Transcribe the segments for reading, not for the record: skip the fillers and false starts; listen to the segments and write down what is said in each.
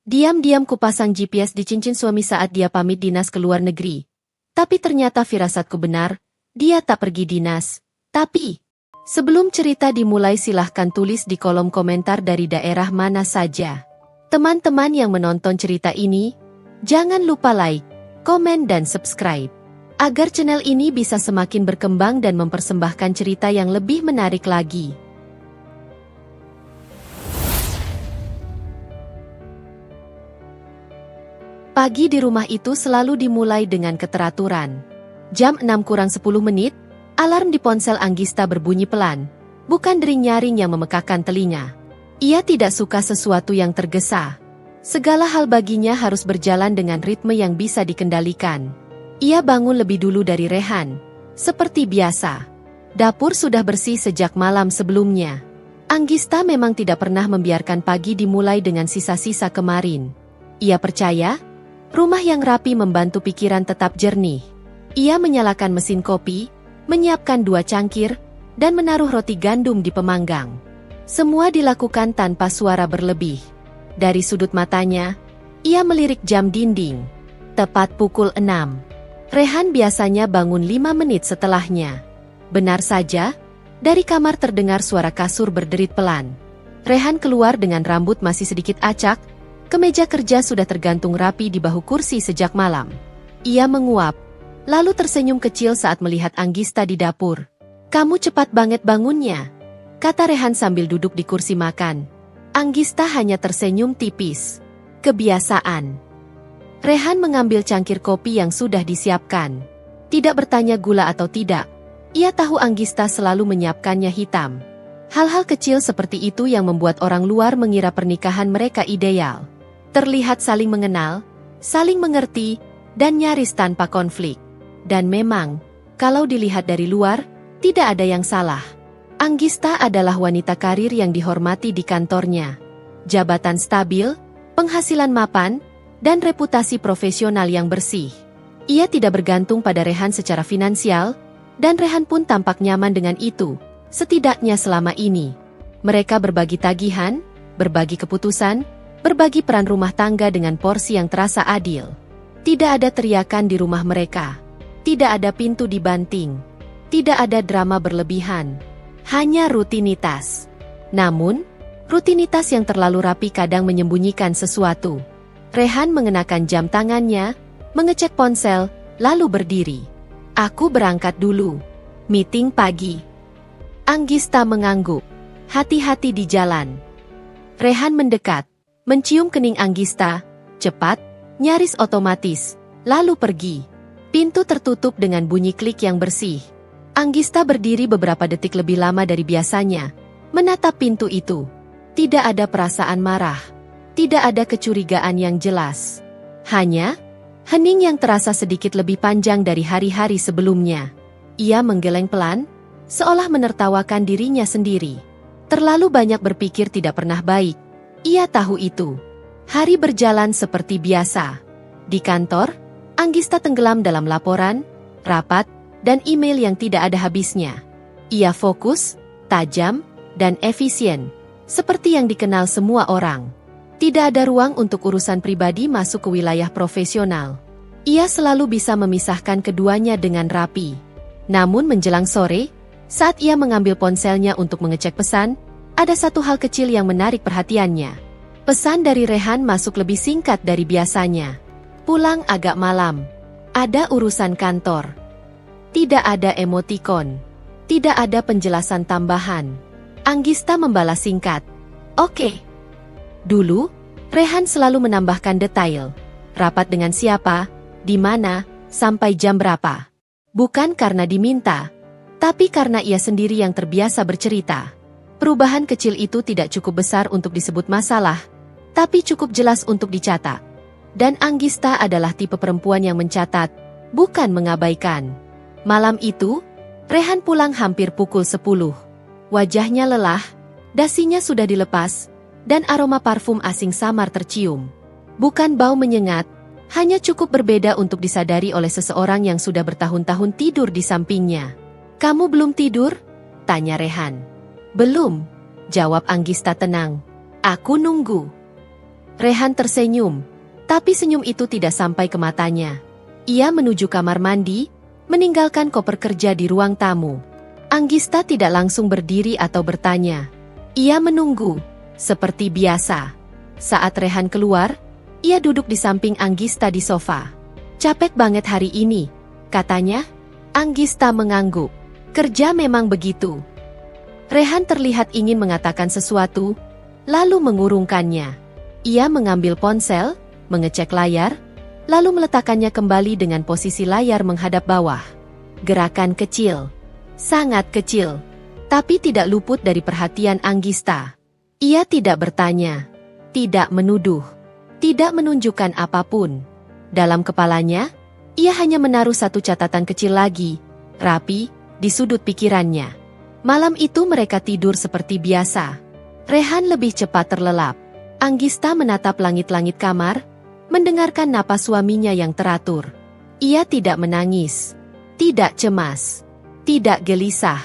Diam-diam kupasang GPS di cincin suami saat dia pamit dinas ke luar negeri. Tapi ternyata firasatku benar, dia tak pergi dinas. Tapi, sebelum cerita dimulai silahkan tulis di kolom komentar dari daerah mana saja. Teman-teman yang menonton cerita ini, jangan lupa like, komen dan subscribe. Agar channel ini bisa semakin berkembang dan mempersembahkan cerita yang lebih menarik lagi. Pagi di rumah itu selalu dimulai dengan keteraturan. Jam 6:10, alarm di ponsel Anggista berbunyi pelan, bukan dering nyaring yang memekakkan telinga. Ia tidak suka sesuatu yang tergesa. Segala hal baginya harus berjalan dengan ritme yang bisa dikendalikan. Ia bangun lebih dulu dari Rehan. Seperti biasa, dapur sudah bersih sejak malam sebelumnya. Anggista memang tidak pernah membiarkan pagi dimulai dengan sisa-sisa kemarin. Ia percaya, rumah yang rapi membantu pikiran tetap jernih. Ia menyalakan mesin kopi, menyiapkan 2 cangkir, dan menaruh roti gandum di pemanggang. Semua dilakukan tanpa suara berlebih. Dari sudut matanya, ia melirik jam dinding. Tepat pukul 6. Rehan biasanya bangun 5 menit setelahnya. Benar saja, dari kamar terdengar suara kasur berderit pelan. Rehan keluar dengan rambut masih sedikit acak. Kemeja kerja sudah tergantung rapi di bahu kursi sejak malam. Ia menguap, lalu tersenyum kecil saat melihat Anggista di dapur. "Kamu cepat banget bangunnya," kata Rehan sambil duduk di kursi makan. Anggista hanya tersenyum tipis. Kebiasaan. Rehan mengambil cangkir kopi yang sudah disiapkan. Tidak bertanya gula atau tidak. Ia tahu Anggista selalu menyiapkannya hitam. Hal-hal kecil seperti itu yang membuat orang luar mengira pernikahan mereka ideal. Terlihat saling mengenal, saling mengerti, dan nyaris tanpa konflik. Dan memang, kalau dilihat dari luar, tidak ada yang salah. Anggista adalah wanita karir yang dihormati di kantornya. Jabatan stabil, penghasilan mapan, dan reputasi profesional yang bersih. Ia tidak bergantung pada Rehan secara finansial, dan Rehan pun tampak nyaman dengan itu, setidaknya selama ini. Mereka berbagi tagihan, berbagi keputusan, berbagi peran rumah tangga dengan porsi yang terasa adil. Tidak ada teriakan di rumah mereka. Tidak ada pintu dibanting. Tidak ada drama berlebihan. Hanya rutinitas. Namun, rutinitas yang terlalu rapi kadang menyembunyikan sesuatu. Rehan mengenakan jam tangannya, mengecek ponsel, lalu berdiri. "Aku berangkat dulu. Meeting pagi." Anggista mengangguk. "Hati-hati di jalan." Rehan mendekat, mencium kening Anggista, cepat, nyaris otomatis, lalu pergi. Pintu tertutup dengan bunyi klik yang bersih. Anggista berdiri beberapa detik lebih lama dari biasanya, menatap pintu itu. Tidak ada perasaan marah. Tidak ada kecurigaan yang jelas. Hanya, hening yang terasa sedikit lebih panjang dari hari-hari sebelumnya. Ia menggeleng pelan, seolah menertawakan dirinya sendiri. Terlalu banyak berpikir tidak pernah baik. Ia tahu itu. Hari berjalan seperti biasa. Di kantor, Anggista tenggelam dalam laporan, rapat, dan email yang tidak ada habisnya. Ia fokus, tajam, dan efisien, seperti yang dikenal semua orang. Tidak ada ruang untuk urusan pribadi masuk ke wilayah profesional. Ia selalu bisa memisahkan keduanya dengan rapi. Namun menjelang sore, saat ia mengambil ponselnya untuk mengecek pesan, ada satu hal kecil yang menarik perhatiannya. Pesan dari Rehan masuk lebih singkat dari biasanya. "Pulang agak malam. Ada urusan kantor." Tidak ada emotikon. Tidak ada penjelasan tambahan. Anggista membalas singkat. "Oke." Dulu, Rehan selalu menambahkan detail. Rapat dengan siapa, di mana, sampai jam berapa. Bukan karena diminta, tapi karena ia sendiri yang terbiasa bercerita. Perubahan kecil itu tidak cukup besar untuk disebut masalah, tapi cukup jelas untuk dicatat. Dan Anggista adalah tipe perempuan yang mencatat, bukan mengabaikan. Malam itu, Rehan pulang hampir pukul 10. Wajahnya lelah, dasinya sudah dilepas, dan aroma parfum asing samar tercium. Bukan bau menyengat, hanya cukup berbeda untuk disadari oleh seseorang yang sudah bertahun-tahun tidur di sampingnya. "Kamu belum tidur?" tanya Rehan. "Belum," jawab Anggista tenang. "Aku nunggu." Rehan tersenyum, tapi senyum itu tidak sampai ke matanya. Ia menuju kamar mandi, meninggalkan koper kerja di ruang tamu. Anggista tidak langsung berdiri atau bertanya. Ia menunggu, seperti biasa. Saat Rehan keluar, ia duduk di samping Anggista di sofa. Capek banget hari ini, katanya. Anggista mengangguk. Kerja memang begitu. Rehan terlihat ingin mengatakan sesuatu, lalu mengurungkannya. Ia mengambil ponsel, mengecek layar, lalu meletakkannya kembali dengan posisi layar menghadap bawah. Gerakan kecil. Sangat kecil. Tapi tidak luput dari perhatian Anggista. Ia tidak bertanya. Tidak menuduh. Tidak menunjukkan apapun. Dalam kepalanya, ia hanya menaruh satu catatan kecil lagi, rapi, di sudut pikirannya. Malam itu mereka tidur seperti biasa. Rehan lebih cepat terlelap. Anggista menatap langit-langit kamar, mendengarkan napas suaminya yang teratur. Ia tidak menangis, tidak cemas, tidak gelisah,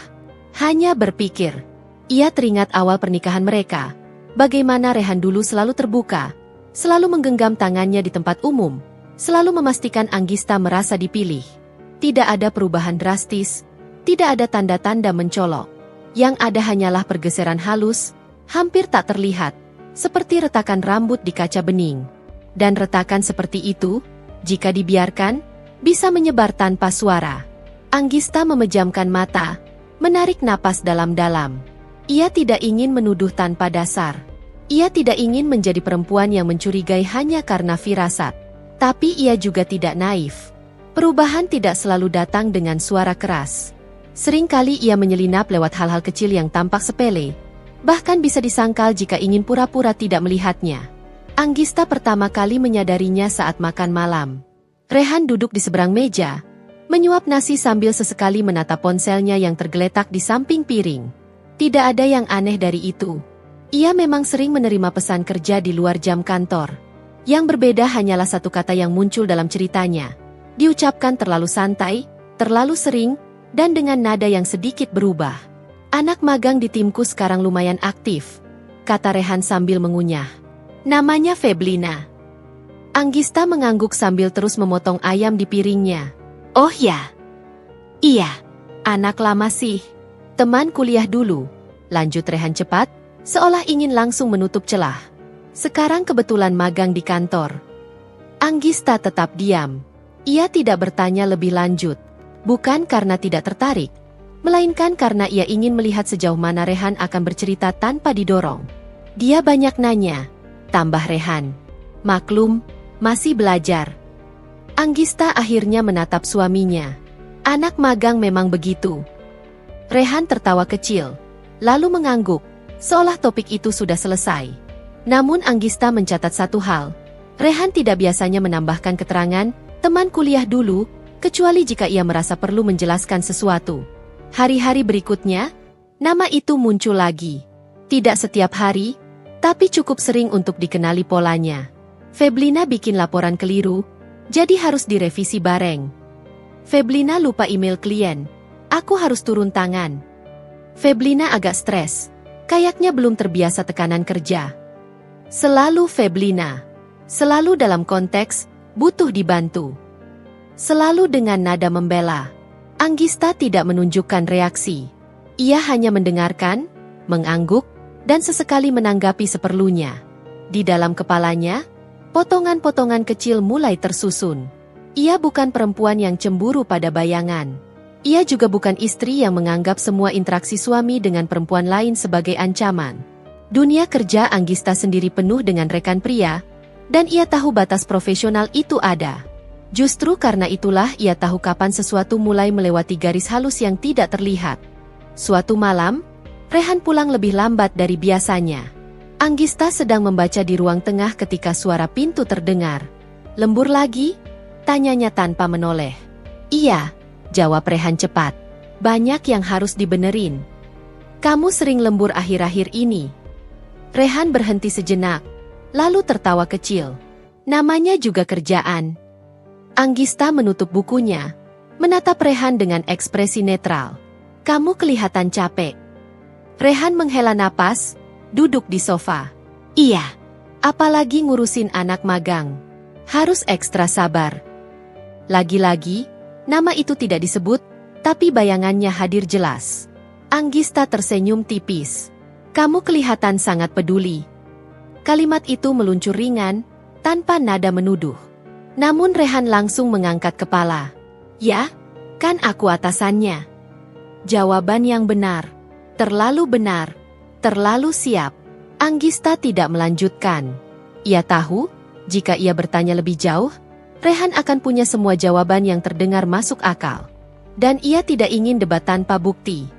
hanya berpikir. Ia teringat awal pernikahan mereka, bagaimana Rehan dulu selalu terbuka, selalu menggenggam tangannya di tempat umum, selalu memastikan Anggista merasa dipilih. Tidak ada perubahan drastis, tidak ada tanda-tanda mencolok. Yang ada hanyalah pergeseran halus, hampir tak terlihat, seperti retakan rambut di kaca bening. Dan retakan seperti itu, jika dibiarkan, bisa menyebar tanpa suara. Anggista memejamkan mata, menarik napas dalam-dalam. Ia tidak ingin menuduh tanpa dasar. Ia tidak ingin menjadi perempuan yang mencurigai hanya karena firasat. Tapi ia juga tidak naif. Perubahan tidak selalu datang dengan suara keras. Seringkali ia menyelinap lewat hal-hal kecil yang tampak sepele. Bahkan bisa disangkal jika ingin pura-pura tidak melihatnya. Anggista pertama kali menyadarinya saat makan malam. Rehan duduk di seberang meja, menyuap nasi sambil sesekali menatap ponselnya yang tergeletak di samping piring. Tidak ada yang aneh dari itu. Ia memang sering menerima pesan kerja di luar jam kantor. Yang berbeda hanyalah satu kata yang muncul dalam ceritanya. Diucapkan terlalu santai, terlalu sering, dan dengan nada yang sedikit berubah. Anak magang di timku sekarang lumayan aktif, kata Rehan sambil mengunyah. Namanya Feblina. Anggista mengangguk sambil terus memotong ayam di piringnya. Oh ya. Iya, anak lama sih. Teman kuliah dulu, lanjut Rehan cepat, seolah ingin langsung menutup celah. Sekarang kebetulan magang di kantor. Anggista tetap diam. Ia tidak bertanya lebih lanjut. Bukan karena tidak tertarik, melainkan karena ia ingin melihat sejauh mana Rehan akan bercerita tanpa didorong. Dia banyak nanya, tambah Rehan. Maklum, masih belajar. Anggista akhirnya menatap suaminya. Anak magang memang begitu. Rehan tertawa kecil, lalu mengangguk, seolah topik itu sudah selesai. Namun Anggista mencatat satu hal. Rehan tidak biasanya menambahkan keterangan, teman kuliah dulu, kecuali jika ia merasa perlu menjelaskan sesuatu. Hari-hari berikutnya, nama itu muncul lagi. Tidak setiap hari, tapi cukup sering untuk dikenali polanya. Feblina bikin laporan keliru, jadi harus direvisi bareng. Feblina lupa email klien. Aku harus turun tangan. Feblina agak stres. Kayaknya belum terbiasa tekanan kerja. Selalu Feblina. Selalu dalam konteks, butuh dibantu. Selalu dengan nada membela. Anggista tidak menunjukkan reaksi. Ia hanya mendengarkan, mengangguk, dan sesekali menanggapi seperlunya. Di dalam kepalanya, potongan-potongan kecil mulai tersusun. Ia bukan perempuan yang cemburu pada bayangan. Ia juga bukan istri yang menganggap semua interaksi suami dengan perempuan lain sebagai ancaman. Dunia kerja Anggista sendiri penuh dengan rekan pria, dan ia tahu batas profesional itu ada. Justru karena itulah ia tahu kapan sesuatu mulai melewati garis halus yang tidak terlihat. Suatu malam, Rehan pulang lebih lambat dari biasanya. Anggista sedang membaca di ruang tengah ketika suara pintu terdengar. Lembur lagi? Tanyanya tanpa menoleh. Iya, jawab Rehan cepat. Banyak yang harus dibenerin. Kamu sering lembur akhir-akhir ini. Rehan berhenti sejenak, lalu tertawa kecil. Namanya juga kerjaan. Anggista menutup bukunya, menatap Rehan dengan ekspresi netral. Kamu kelihatan capek. Rehan menghela napas, duduk di sofa. Iya, Apalagi ngurusin anak magang. Harus ekstra sabar. Lagi-lagi, nama itu tidak disebut, tapi bayangannya hadir jelas. Anggista tersenyum tipis. Kamu kelihatan sangat peduli. Kalimat itu meluncur ringan, tanpa nada menuduh. Namun Rehan langsung mengangkat kepala. Ya, kan aku atasannya. Jawaban yang benar. Terlalu benar. Terlalu siap. Anggista tidak melanjutkan. Ia tahu, jika ia bertanya lebih jauh, Rehan akan punya semua jawaban yang terdengar masuk akal. Dan ia tidak ingin debat tanpa bukti.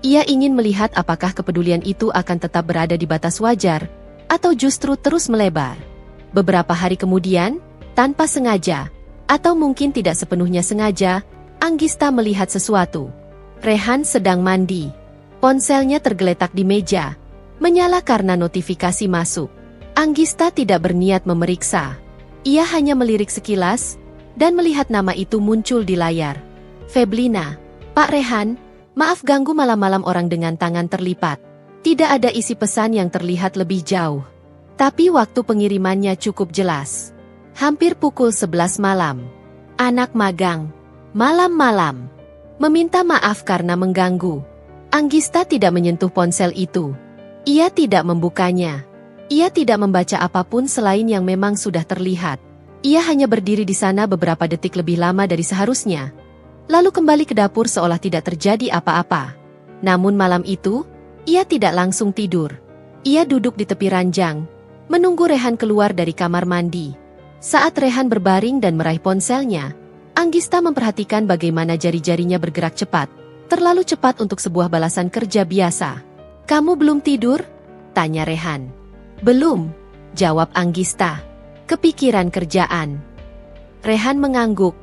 Ia ingin melihat apakah kepedulian itu akan tetap berada di batas wajar, atau justru terus melebar. Beberapa hari kemudian, tanpa sengaja, atau mungkin tidak sepenuhnya sengaja, Anggista melihat sesuatu. Rehan sedang mandi. Ponselnya tergeletak di meja, menyala karena notifikasi masuk. Anggista tidak berniat memeriksa. Ia hanya melirik sekilas, dan melihat nama itu muncul di layar. Feblina, Pak Rehan, maaf ganggu malam-malam orang dengan tangan terlipat. Tidak ada isi pesan yang terlihat lebih jauh. Tapi waktu pengirimannya cukup jelas. Hampir pukul 11 malam. Anak magang. Malam-malam. Meminta maaf karena mengganggu. Anggista tidak menyentuh ponsel itu. Ia tidak membukanya. Ia tidak membaca apapun selain yang memang sudah terlihat. Ia hanya berdiri di sana beberapa detik lebih lama dari seharusnya. Lalu kembali ke dapur seolah tidak terjadi apa-apa. Namun malam itu, ia tidak langsung tidur. Ia duduk di tepi ranjang, menunggu Rehan keluar dari kamar mandi. Saat Rehan berbaring dan meraih ponselnya, Anggista memperhatikan bagaimana jari-jarinya bergerak cepat. Terlalu cepat untuk sebuah balasan kerja biasa. Kamu belum tidur? Tanya Rehan. Belum, jawab Anggista. Kepikiran kerjaan. Rehan mengangguk,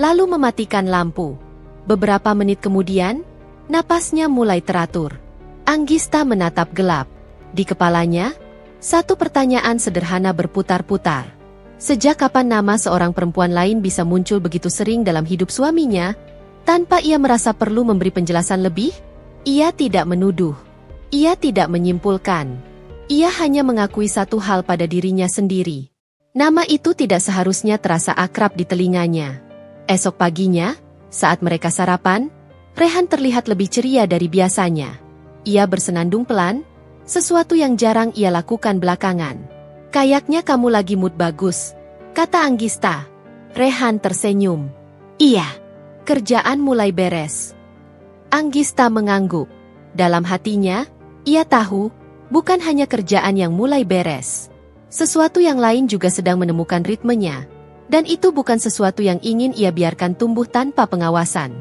lalu mematikan lampu. Beberapa menit kemudian, napasnya mulai teratur. Anggista menatap gelap. Di kepalanya, satu pertanyaan sederhana berputar-putar. Sejak kapan nama seorang perempuan lain bisa muncul begitu sering dalam hidup suaminya, tanpa ia merasa perlu memberi penjelasan lebih? Ia tidak menuduh. Ia tidak menyimpulkan. Ia hanya mengakui satu hal pada dirinya sendiri. Nama itu tidak seharusnya terasa akrab di telinganya. Esok paginya, saat mereka sarapan, Rehan terlihat lebih ceria dari biasanya. Ia bersenandung pelan, sesuatu yang jarang ia lakukan belakangan. Kayaknya kamu lagi mood bagus, kata Anggista. Rehan tersenyum. Iya, kerjaan mulai beres. Anggista mengangguk. Dalam hatinya, ia tahu, bukan hanya kerjaan yang mulai beres. Sesuatu yang lain juga sedang menemukan ritmenya. Dan itu bukan sesuatu yang ingin ia biarkan tumbuh tanpa pengawasan.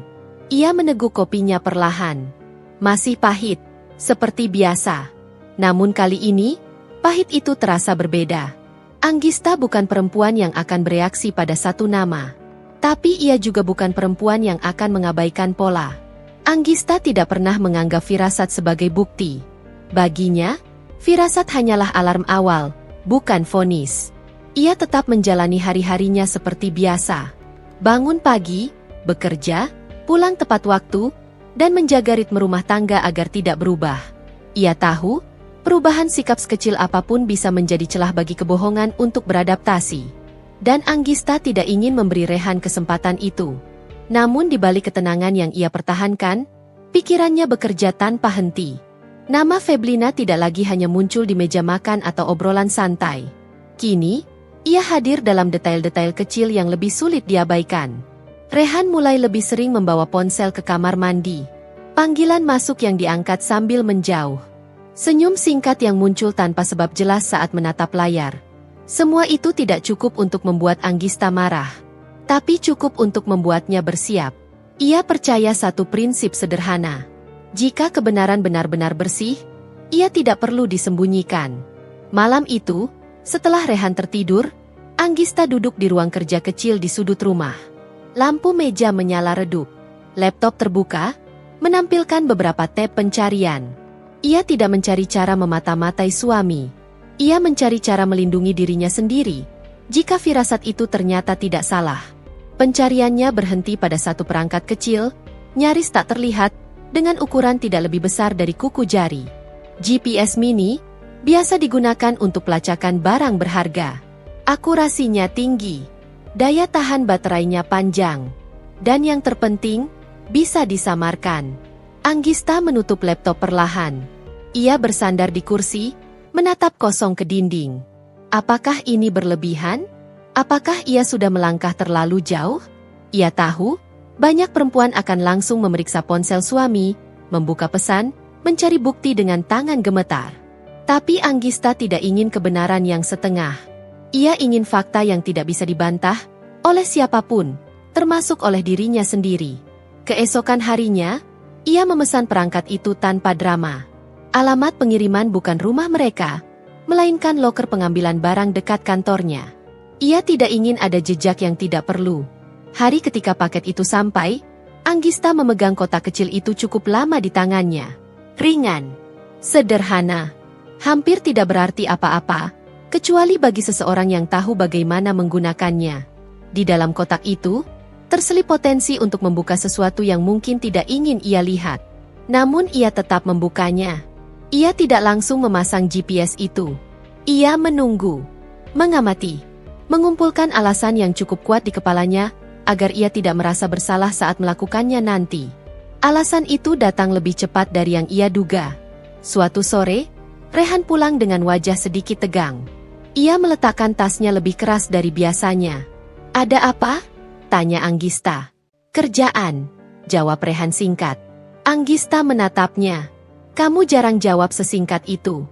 Ia meneguk kopinya perlahan. Masih pahit, seperti biasa. Namun kali ini, pahit itu terasa berbeda. Anggista bukan perempuan yang akan bereaksi pada satu nama. Tapi ia juga bukan perempuan yang akan mengabaikan pola. Anggista tidak pernah menganggap firasat sebagai bukti. Baginya, firasat hanyalah alarm awal, bukan vonis. Ia tetap menjalani hari-harinya seperti biasa. Bangun pagi, bekerja, pulang tepat waktu, dan menjaga ritme rumah tangga agar tidak berubah. Ia tahu, perubahan sikap sekecil apapun bisa menjadi celah bagi kebohongan untuk beradaptasi. Dan Anggista tidak ingin memberi Rehan kesempatan itu. Namun di balik ketenangan yang ia pertahankan, pikirannya bekerja tanpa henti. Nama Feblina tidak lagi hanya muncul di meja makan atau obrolan santai. Kini, ia hadir dalam detail-detail kecil yang lebih sulit diabaikan. Rehan mulai lebih sering membawa ponsel ke kamar mandi. Panggilan masuk yang diangkat sambil menjauh. Senyum singkat yang muncul tanpa sebab jelas saat menatap layar. Semua itu tidak cukup untuk membuat Anggista marah. Tapi cukup untuk membuatnya bersiap. Ia percaya satu prinsip sederhana. Jika kebenaran benar-benar bersih, ia tidak perlu disembunyikan. Malam itu, setelah Rehan tertidur, Anggista duduk di ruang kerja kecil di sudut rumah. Lampu meja menyala redup. Laptop terbuka, menampilkan beberapa tab pencarian. Ia tidak mencari cara memata-matai suami. Ia mencari cara melindungi dirinya sendiri. Jika firasat itu ternyata tidak salah. Pencariannya berhenti pada satu perangkat kecil, nyaris tak terlihat, dengan ukuran tidak lebih besar dari kuku jari. GPS mini, Biasa digunakan untuk pelacakan barang berharga. Akurasinya tinggi. Daya tahan baterainya panjang. Dan yang terpenting, bisa disamarkan. Anggista menutup laptop perlahan. Ia bersandar di kursi, menatap kosong ke dinding. Apakah ini berlebihan? Apakah ia sudah melangkah terlalu jauh? Ia tahu, banyak perempuan akan langsung memeriksa ponsel suami, membuka pesan, mencari bukti dengan tangan gemetar. Tapi Anggista tidak ingin kebenaran yang setengah. Ia ingin fakta yang tidak bisa dibantah oleh siapapun, termasuk oleh dirinya sendiri. Keesokan harinya, ia memesan perangkat itu tanpa drama. Alamat pengiriman bukan rumah mereka, melainkan loker pengambilan barang dekat kantornya. Ia tidak ingin ada jejak yang tidak perlu. Hari ketika paket itu sampai, Anggista memegang kotak kecil itu cukup lama di tangannya. Ringan, sederhana, hampir tidak berarti apa-apa, kecuali bagi seseorang yang tahu bagaimana menggunakannya. Di dalam kotak itu, terselip potensi untuk membuka sesuatu yang mungkin tidak ingin ia lihat. Namun ia tetap membukanya. Ia tidak langsung memasang GPS itu. Ia menunggu, mengamati, mengumpulkan alasan yang cukup kuat di kepalanya agar ia tidak merasa bersalah saat melakukannya nanti. Alasan itu datang lebih cepat dari yang ia duga. Suatu sore, Rehan pulang dengan wajah sedikit tegang. Ia meletakkan tasnya lebih keras dari biasanya. "Ada apa?" tanya Anggista. "Kerjaan," jawab Rehan singkat. Anggista menatapnya. "Kamu jarang jawab sesingkat itu."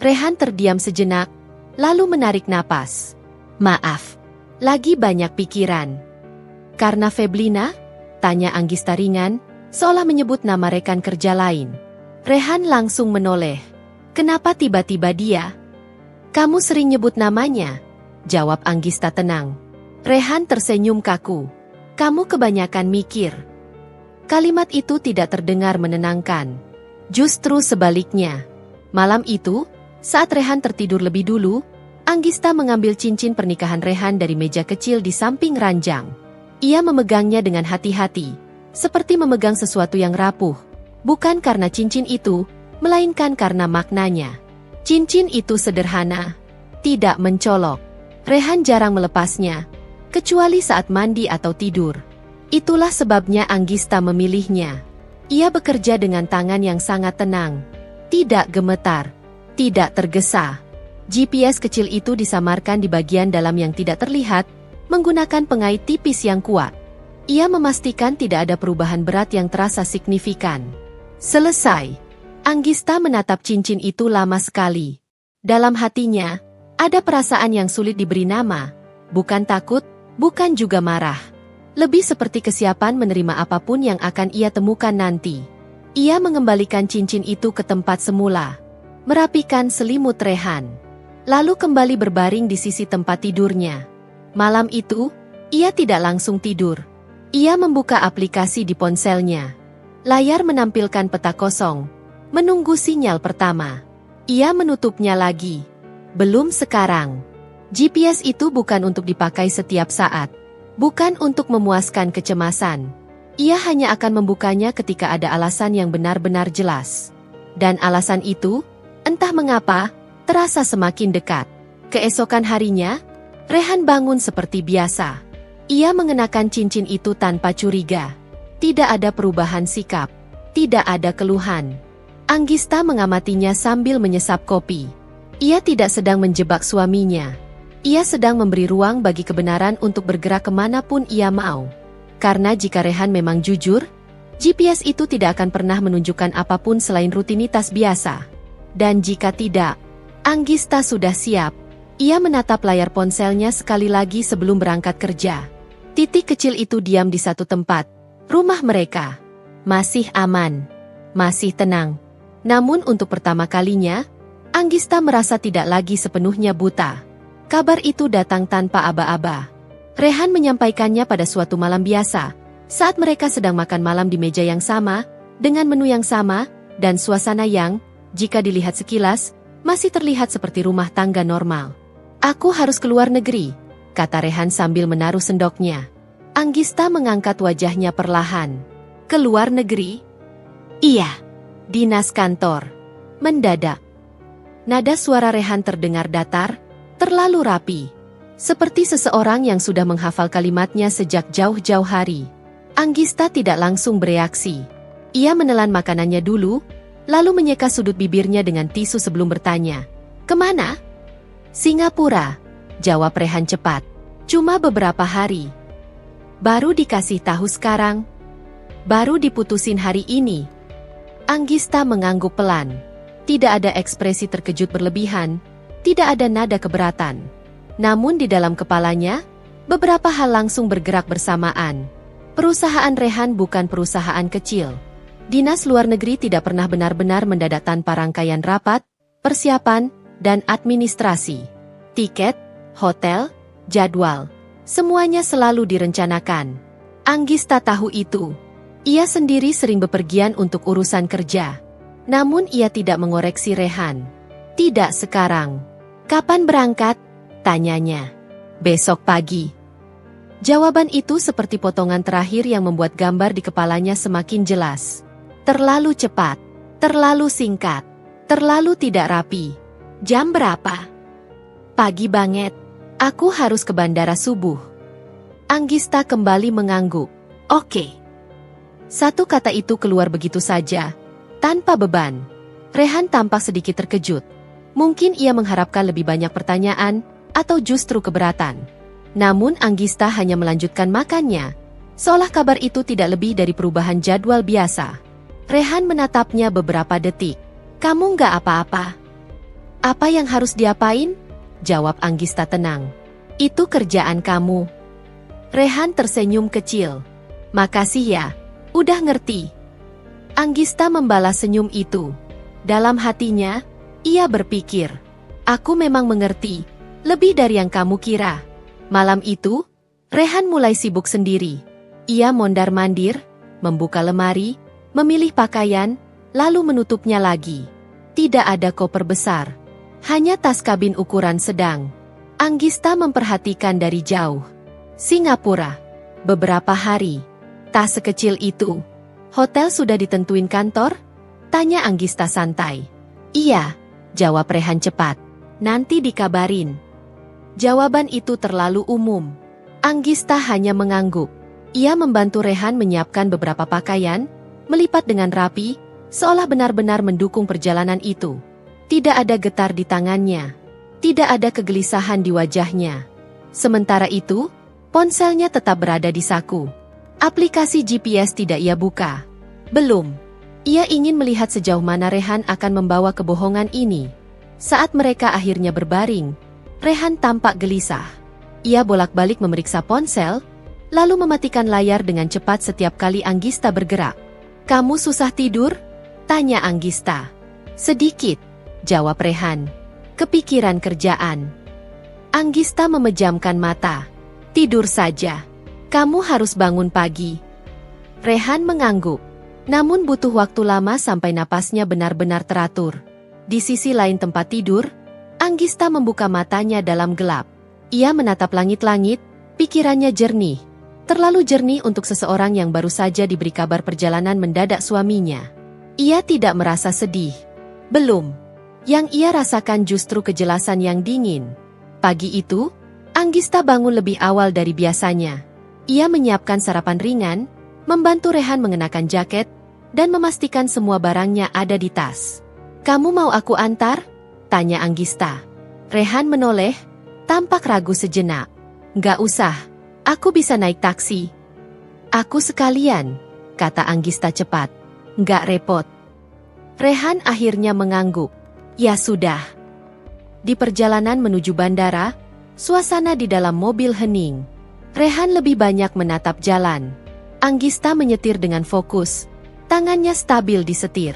Rehan terdiam sejenak, lalu menarik napas. "Maaf, lagi banyak pikiran." "Karena Feblina?" tanya Anggista ringan, seolah menyebut nama rekan kerja lain. Rehan langsung menoleh. "Kenapa tiba-tiba dia?" "Kamu sering nyebut namanya," jawab Anggista tenang. Rehan tersenyum kaku. "Kamu kebanyakan mikir." Kalimat itu tidak terdengar menenangkan. Justru sebaliknya. Malam itu, saat Rehan tertidur lebih dulu, Anggista mengambil cincin pernikahan Rehan dari meja kecil di samping ranjang. Ia memegangnya dengan hati-hati, seperti memegang sesuatu yang rapuh. Bukan karena cincin itu, melainkan karena maknanya. Cincin itu sederhana, tidak mencolok. Rehan jarang melepasnya, kecuali saat mandi atau tidur. Itulah sebabnya Anggista memilihnya. Ia bekerja dengan tangan yang sangat tenang, tidak gemetar, tidak tergesa. GPS kecil itu disamarkan di bagian dalam yang tidak terlihat, menggunakan pengait tipis yang kuat. Ia memastikan tidak ada perubahan berat yang terasa signifikan. Selesai. Anggista menatap cincin itu lama sekali. Dalam hatinya, ada perasaan yang sulit diberi nama. Bukan takut, bukan juga marah. Lebih seperti kesiapan menerima apapun yang akan ia temukan nanti. Ia mengembalikan cincin itu ke tempat semula. Merapikan selimut Rehan. Lalu kembali berbaring di sisi tempat tidurnya. Malam itu, ia tidak langsung tidur. Ia membuka aplikasi di ponselnya. Layar menampilkan peta kosong. Menunggu sinyal pertama. Ia menutupnya lagi. Belum sekarang. GPS itu bukan untuk dipakai setiap saat. Bukan untuk memuaskan kecemasan. Ia hanya akan membukanya ketika ada alasan yang benar-benar jelas. Dan alasan itu, entah mengapa, terasa semakin dekat. Keesokan harinya, Rehan bangun seperti biasa. Ia mengenakan cincin itu tanpa curiga. Tidak ada perubahan sikap. Tidak ada keluhan. Anggista mengamatinya sambil menyesap kopi. Ia tidak sedang menjebak suaminya. Ia sedang memberi ruang bagi kebenaran untuk bergerak kemanapun ia mau. Karena jika Rehan memang jujur, GPS itu tidak akan pernah menunjukkan apapun selain rutinitas biasa. Dan jika tidak, Anggista sudah siap. Ia menatap layar ponselnya sekali lagi sebelum berangkat kerja. Titik kecil itu diam di satu tempat. Rumah mereka. Masih aman. Masih tenang. Namun untuk pertama kalinya, Anggista merasa tidak lagi sepenuhnya buta. Kabar itu datang tanpa aba-aba. Rehan menyampaikannya pada suatu malam biasa, saat mereka sedang makan malam di meja yang sama, dengan menu yang sama, dan suasana yang, jika dilihat sekilas, masih terlihat seperti rumah tangga normal. "Aku harus keluar negeri," kata Rehan sambil menaruh sendoknya. Anggista mengangkat wajahnya perlahan. "Keluar negeri?" "Iya." "Dinas kantor." "Mendadak." Nada suara Rehan terdengar datar, terlalu rapi. Seperti seseorang yang sudah menghafal kalimatnya sejak jauh-jauh hari. Anggista tidak langsung bereaksi. Ia menelan makanannya dulu, lalu menyeka sudut bibirnya dengan tisu sebelum bertanya. Kemana? Singapura, jawab Rehan cepat. Cuma beberapa hari. Baru dikasih tahu sekarang. Baru diputusin hari ini. Anggista mengangguk pelan. Tidak ada ekspresi terkejut berlebihan, tidak ada nada keberatan. Namun di dalam kepalanya, beberapa hal langsung bergerak bersamaan. Perusahaan Rehan bukan perusahaan kecil. Dinas luar negeri tidak pernah benar-benar mendadak tanpa rangkaian rapat, persiapan, dan administrasi. Tiket, hotel, jadwal, semuanya selalu direncanakan. Anggista tahu itu. Ia sendiri sering bepergian untuk urusan kerja. Namun ia tidak mengoreksi Rehan. Tidak sekarang. Kapan berangkat? Tanyanya. Besok pagi. Jawaban itu seperti potongan terakhir yang membuat gambar di kepalanya semakin jelas. Terlalu cepat, terlalu singkat, terlalu tidak rapi. Jam berapa? Pagi banget. Aku harus ke bandara subuh. Anggista kembali mengangguk. Oke. Satu kata itu keluar begitu saja. Tanpa beban. Rehan tampak sedikit terkejut. Mungkin ia mengharapkan lebih banyak pertanyaan, atau justru keberatan. Namun Anggista hanya melanjutkan makannya. Seolah kabar itu tidak lebih dari perubahan jadwal biasa. Rehan menatapnya beberapa detik. Kamu nggak apa-apa? Apa yang harus diapain? Jawab Anggista tenang. Itu kerjaan kamu. Rehan tersenyum kecil. Makasih ya, udah ngerti. Anggista membalas senyum itu. Dalam hatinya, ia berpikir, aku memang mengerti, lebih dari yang kamu kira. Malam itu, Rehan mulai sibuk sendiri. Ia mondar-mandir, membuka lemari, memilih pakaian, lalu menutupnya lagi. Tidak ada koper besar. Hanya tas kabin ukuran sedang. Anggista memperhatikan dari jauh. Singapura. Beberapa hari. Tas sekecil itu. Hotel sudah ditentuin kantor? Tanya Anggista santai. Iya, jawab Rehan cepat. Nanti dikabarin. Jawaban itu terlalu umum. Anggista hanya mengangguk. Ia membantu Rehan menyiapkan beberapa pakaian, melipat dengan rapi, seolah benar-benar mendukung perjalanan itu. Tidak ada getar di tangannya. Tidak ada kegelisahan di wajahnya. Sementara itu, ponselnya tetap berada di saku. Aplikasi GPS tidak ia buka. Belum. Ia ingin melihat sejauh mana Rehan akan membawa kebohongan ini. Saat mereka akhirnya berbaring, Rehan tampak gelisah. Ia bolak-balik memeriksa ponsel, lalu mematikan layar dengan cepat setiap kali Anggista bergerak. Kamu susah tidur? Tanya Anggista. Sedikit, jawab Rehan. Kepikiran kerjaan. Anggista memejamkan mata. Tidur saja. Kamu harus bangun pagi. Rehan mengangguk. Namun butuh waktu lama sampai napasnya benar-benar teratur. Di sisi lain tempat tidur, Anggista membuka matanya dalam gelap. Ia menatap langit-langit, pikirannya jernih. Terlalu jernih untuk seseorang yang baru saja diberi kabar perjalanan mendadak suaminya. Ia tidak merasa sedih. Belum. Yang ia rasakan justru kejelasan yang dingin. Pagi itu, Anggista bangun lebih awal dari biasanya. Ia menyiapkan sarapan ringan, membantu Rehan mengenakan jaket, dan memastikan semua barangnya ada di tas. Kamu mau aku antar? Tanya Anggista. Rehan menoleh, tampak ragu sejenak. Nggak usah, aku bisa naik taksi. Aku sekalian, kata Anggista cepat. Nggak repot. Rehan akhirnya mengangguk. Ya sudah. Di perjalanan menuju bandara, suasana di dalam mobil hening. Rehan lebih banyak menatap jalan. Anggista menyetir dengan fokus. Tangannya stabil di setir.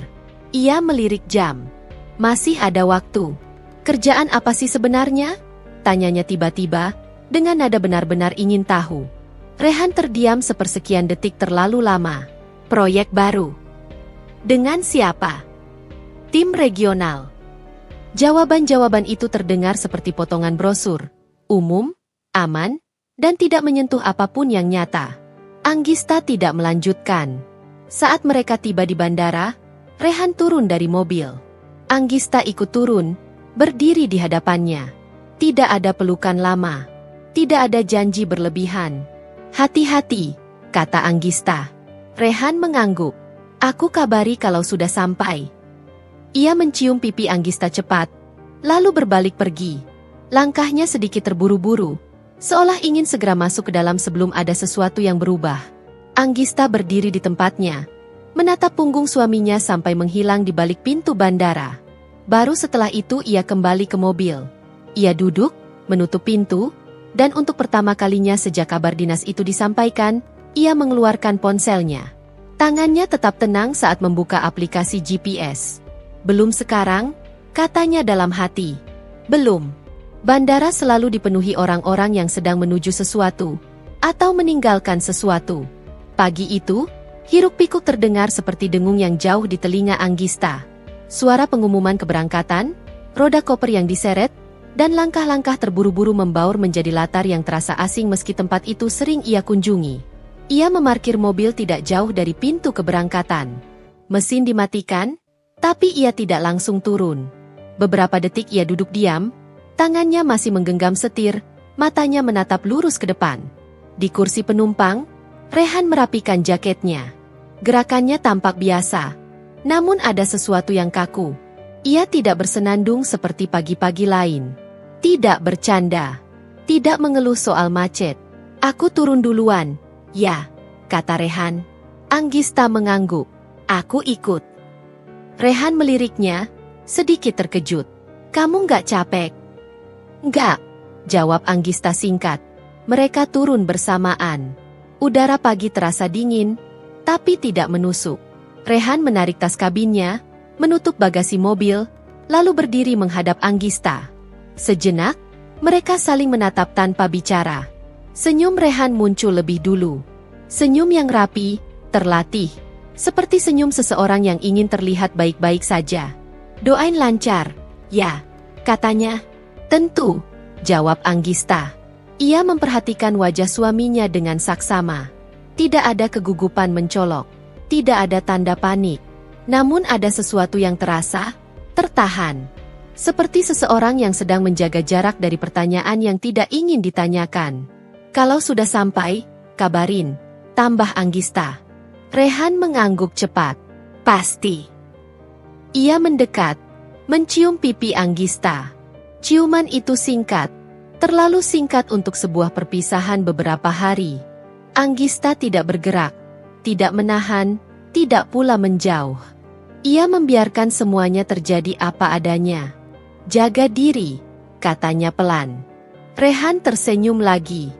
Ia melirik jam. Masih ada waktu. Kerjaan apa sih sebenarnya? Tanyanya tiba-tiba, dengan nada benar-benar ingin tahu. Rehan terdiam sepersekian detik terlalu lama. Proyek baru. Dengan siapa? Tim regional. Jawaban-jawaban itu terdengar seperti potongan brosur. Umum, aman, dan tidak menyentuh apapun yang nyata. Anggista tidak melanjutkan. Saat mereka tiba di bandara, Rehan turun dari mobil. Anggista ikut turun, berdiri di hadapannya. Tidak ada pelukan lama. Tidak ada janji berlebihan. "Hati-hati," kata Anggista. Rehan mengangguk. "Aku kabari kalau sudah sampai." Ia mencium pipi Anggista cepat, lalu berbalik pergi. Langkahnya sedikit terburu-buru, seolah ingin segera masuk ke dalam sebelum ada sesuatu yang berubah. Anggista berdiri di tempatnya, menatap punggung suaminya sampai menghilang di balik pintu bandara. Baru setelah itu ia kembali ke mobil. Ia duduk, menutup pintu, dan untuk pertama kalinya sejak kabar dinas itu disampaikan, ia mengeluarkan ponselnya. Tangannya tetap tenang saat membuka aplikasi GPS. "Belum sekarang," katanya dalam hati. "Belum." Bandara selalu dipenuhi orang-orang yang sedang menuju sesuatu, atau meninggalkan sesuatu. Pagi itu, hiruk-pikuk terdengar seperti dengung yang jauh di telinga Anggista. Suara pengumuman keberangkatan, roda koper yang diseret, dan langkah-langkah terburu-buru membaur menjadi latar yang terasa asing meski tempat itu sering ia kunjungi. Ia memarkir mobil tidak jauh dari pintu keberangkatan. Mesin dimatikan, tapi ia tidak langsung turun. Beberapa detik ia duduk diam, tangannya masih menggenggam setir, matanya menatap lurus ke depan. Di kursi penumpang, Rehan merapikan jaketnya. Gerakannya tampak biasa, namun ada sesuatu yang kaku. Ia tidak bersenandung seperti pagi-pagi lain. Tidak bercanda. Tidak mengeluh soal macet. "Aku turun duluan." "Ya," kata Rehan. Anggista mengangguk. "Aku ikut." Rehan meliriknya, sedikit terkejut. "Kamu nggak capek?" "Nggak," jawab Anggista singkat. Mereka turun bersamaan. Udara pagi terasa dingin, tapi tidak menusuk. Rehan menarik tas kabinnya, menutup bagasi mobil, lalu berdiri menghadap Anggista. Sejenak, mereka saling menatap tanpa bicara. Senyum Rehan muncul lebih dulu. Senyum yang rapi, terlatih. Seperti senyum seseorang yang ingin terlihat baik-baik saja. "Doain lancar." "Ya," katanya. "Tentu," jawab Anggista. Ia memperhatikan wajah suaminya dengan saksama. Tidak ada kegugupan mencolok. Tidak ada tanda panik. Namun ada sesuatu yang terasa, tertahan. Seperti seseorang yang sedang menjaga jarak dari pertanyaan yang tidak ingin ditanyakan. "Kalau sudah sampai, kabarin," tambah Anggista. Rehan mengangguk cepat. "Pasti." Ia mendekat, mencium pipi Anggista. Ciuman itu singkat, terlalu singkat untuk sebuah perpisahan beberapa hari. Anggista tidak bergerak, tidak menahan, tidak pula menjauh. Ia membiarkan semuanya terjadi apa adanya. "Jaga diri," katanya pelan. Rehan tersenyum lagi.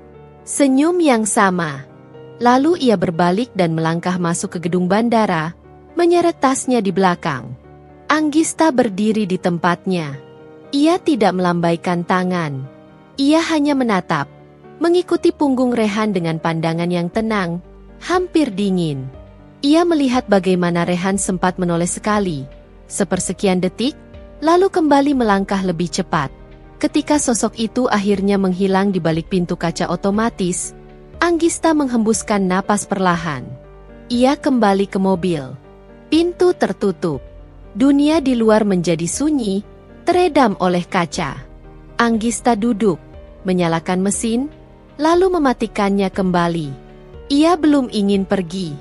Senyum yang sama. Lalu ia berbalik dan melangkah masuk ke gedung bandara, menyeret tasnya di belakang. Anggista berdiri di tempatnya. Ia tidak melambaikan tangan. Ia hanya menatap, mengikuti punggung Rehan dengan pandangan yang tenang, hampir dingin. Ia melihat bagaimana Rehan sempat menoleh sekali, sepersekian detik, lalu kembali melangkah lebih cepat. Ketika sosok itu akhirnya menghilang di balik pintu kaca otomatis, Anggista menghembuskan napas perlahan. Ia kembali ke mobil. Pintu tertutup. Dunia di luar menjadi sunyi, teredam oleh kaca. Anggista duduk, menyalakan mesin, lalu mematikannya kembali. Ia belum ingin pergi.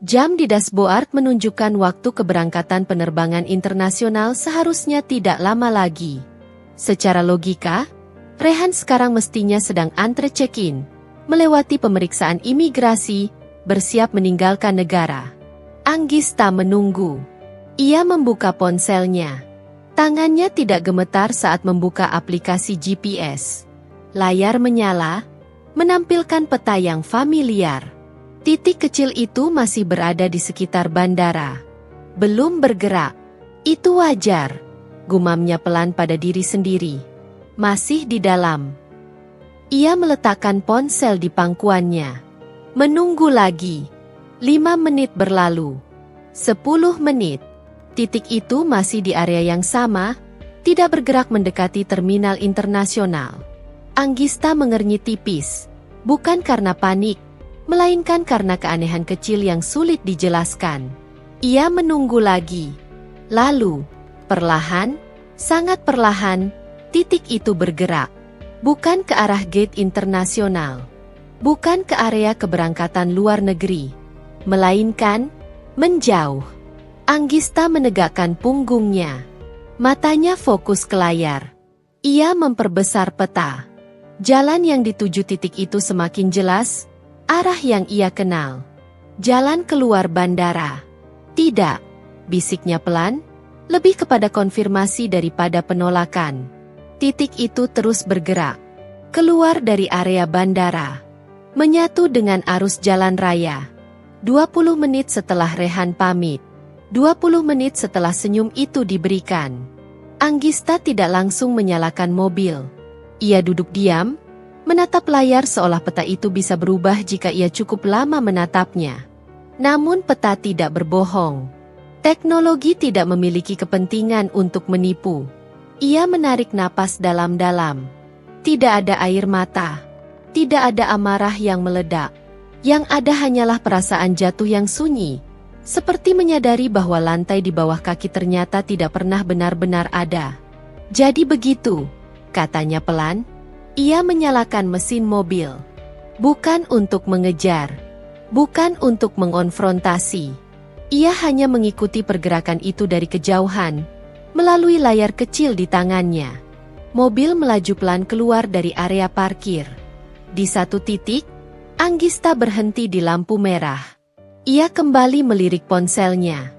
Jam di dashboard menunjukkan waktu keberangkatan penerbangan internasional seharusnya tidak lama lagi. Secara logika, Rehan sekarang mestinya sedang antre check-in, melewati pemeriksaan imigrasi, bersiap meninggalkan negara. Anggista menunggu. Ia membuka ponselnya. Tangannya tidak gemetar saat membuka aplikasi GPS. Layar menyala, menampilkan peta yang familiar. Titik kecil itu masih berada di sekitar bandara. Belum bergerak. Itu wajar, gumamnya pelan pada diri sendiri. Masih di dalam. Ia meletakkan ponsel di pangkuannya. Menunggu lagi. 5 menit berlalu. 10 menit. Titik itu masih di area yang sama, tidak bergerak mendekati terminal internasional. Anggista mengernyit tipis, bukan karena panik, melainkan karena keanehan kecil yang sulit dijelaskan. Ia menunggu lagi. Lalu, perlahan, Sangat perlahan, titik itu bergerak. Bukan ke arah gate internasional. Bukan ke area keberangkatan luar negeri. Melainkan, menjauh. Anggista menegakkan punggungnya. Matanya fokus ke layar. Ia memperbesar peta. Jalan yang dituju titik itu semakin jelas, arah yang ia kenal. Jalan keluar bandara. Tidak, bisiknya pelan, lebih kepada konfirmasi daripada penolakan. Titik itu terus bergerak. Keluar dari area bandara. Menyatu dengan arus jalan raya. 20 menit setelah Rehan pamit. 20 menit setelah senyum itu diberikan. Anggista tidak langsung menyalakan mobil. Ia duduk diam, menatap layar seolah peta itu bisa berubah jika ia cukup lama menatapnya. Namun peta tidak berbohong. Teknologi tidak memiliki kepentingan untuk menipu. Ia menarik napas dalam-dalam. Tidak ada air mata. Tidak ada amarah yang meledak. Yang ada hanyalah perasaan jatuh yang sunyi. Seperti menyadari bahwa lantai di bawah kaki ternyata tidak pernah benar-benar ada. Jadi begitu, katanya pelan. Ia menyalakan mesin mobil. Bukan untuk mengejar. Bukan untuk mengonfrontasi. Ia hanya mengikuti pergerakan itu dari kejauhan, melalui layar kecil di tangannya. Mobil melaju pelan keluar dari area parkir. Di satu titik, Anggista berhenti di lampu merah. Ia kembali melirik ponselnya.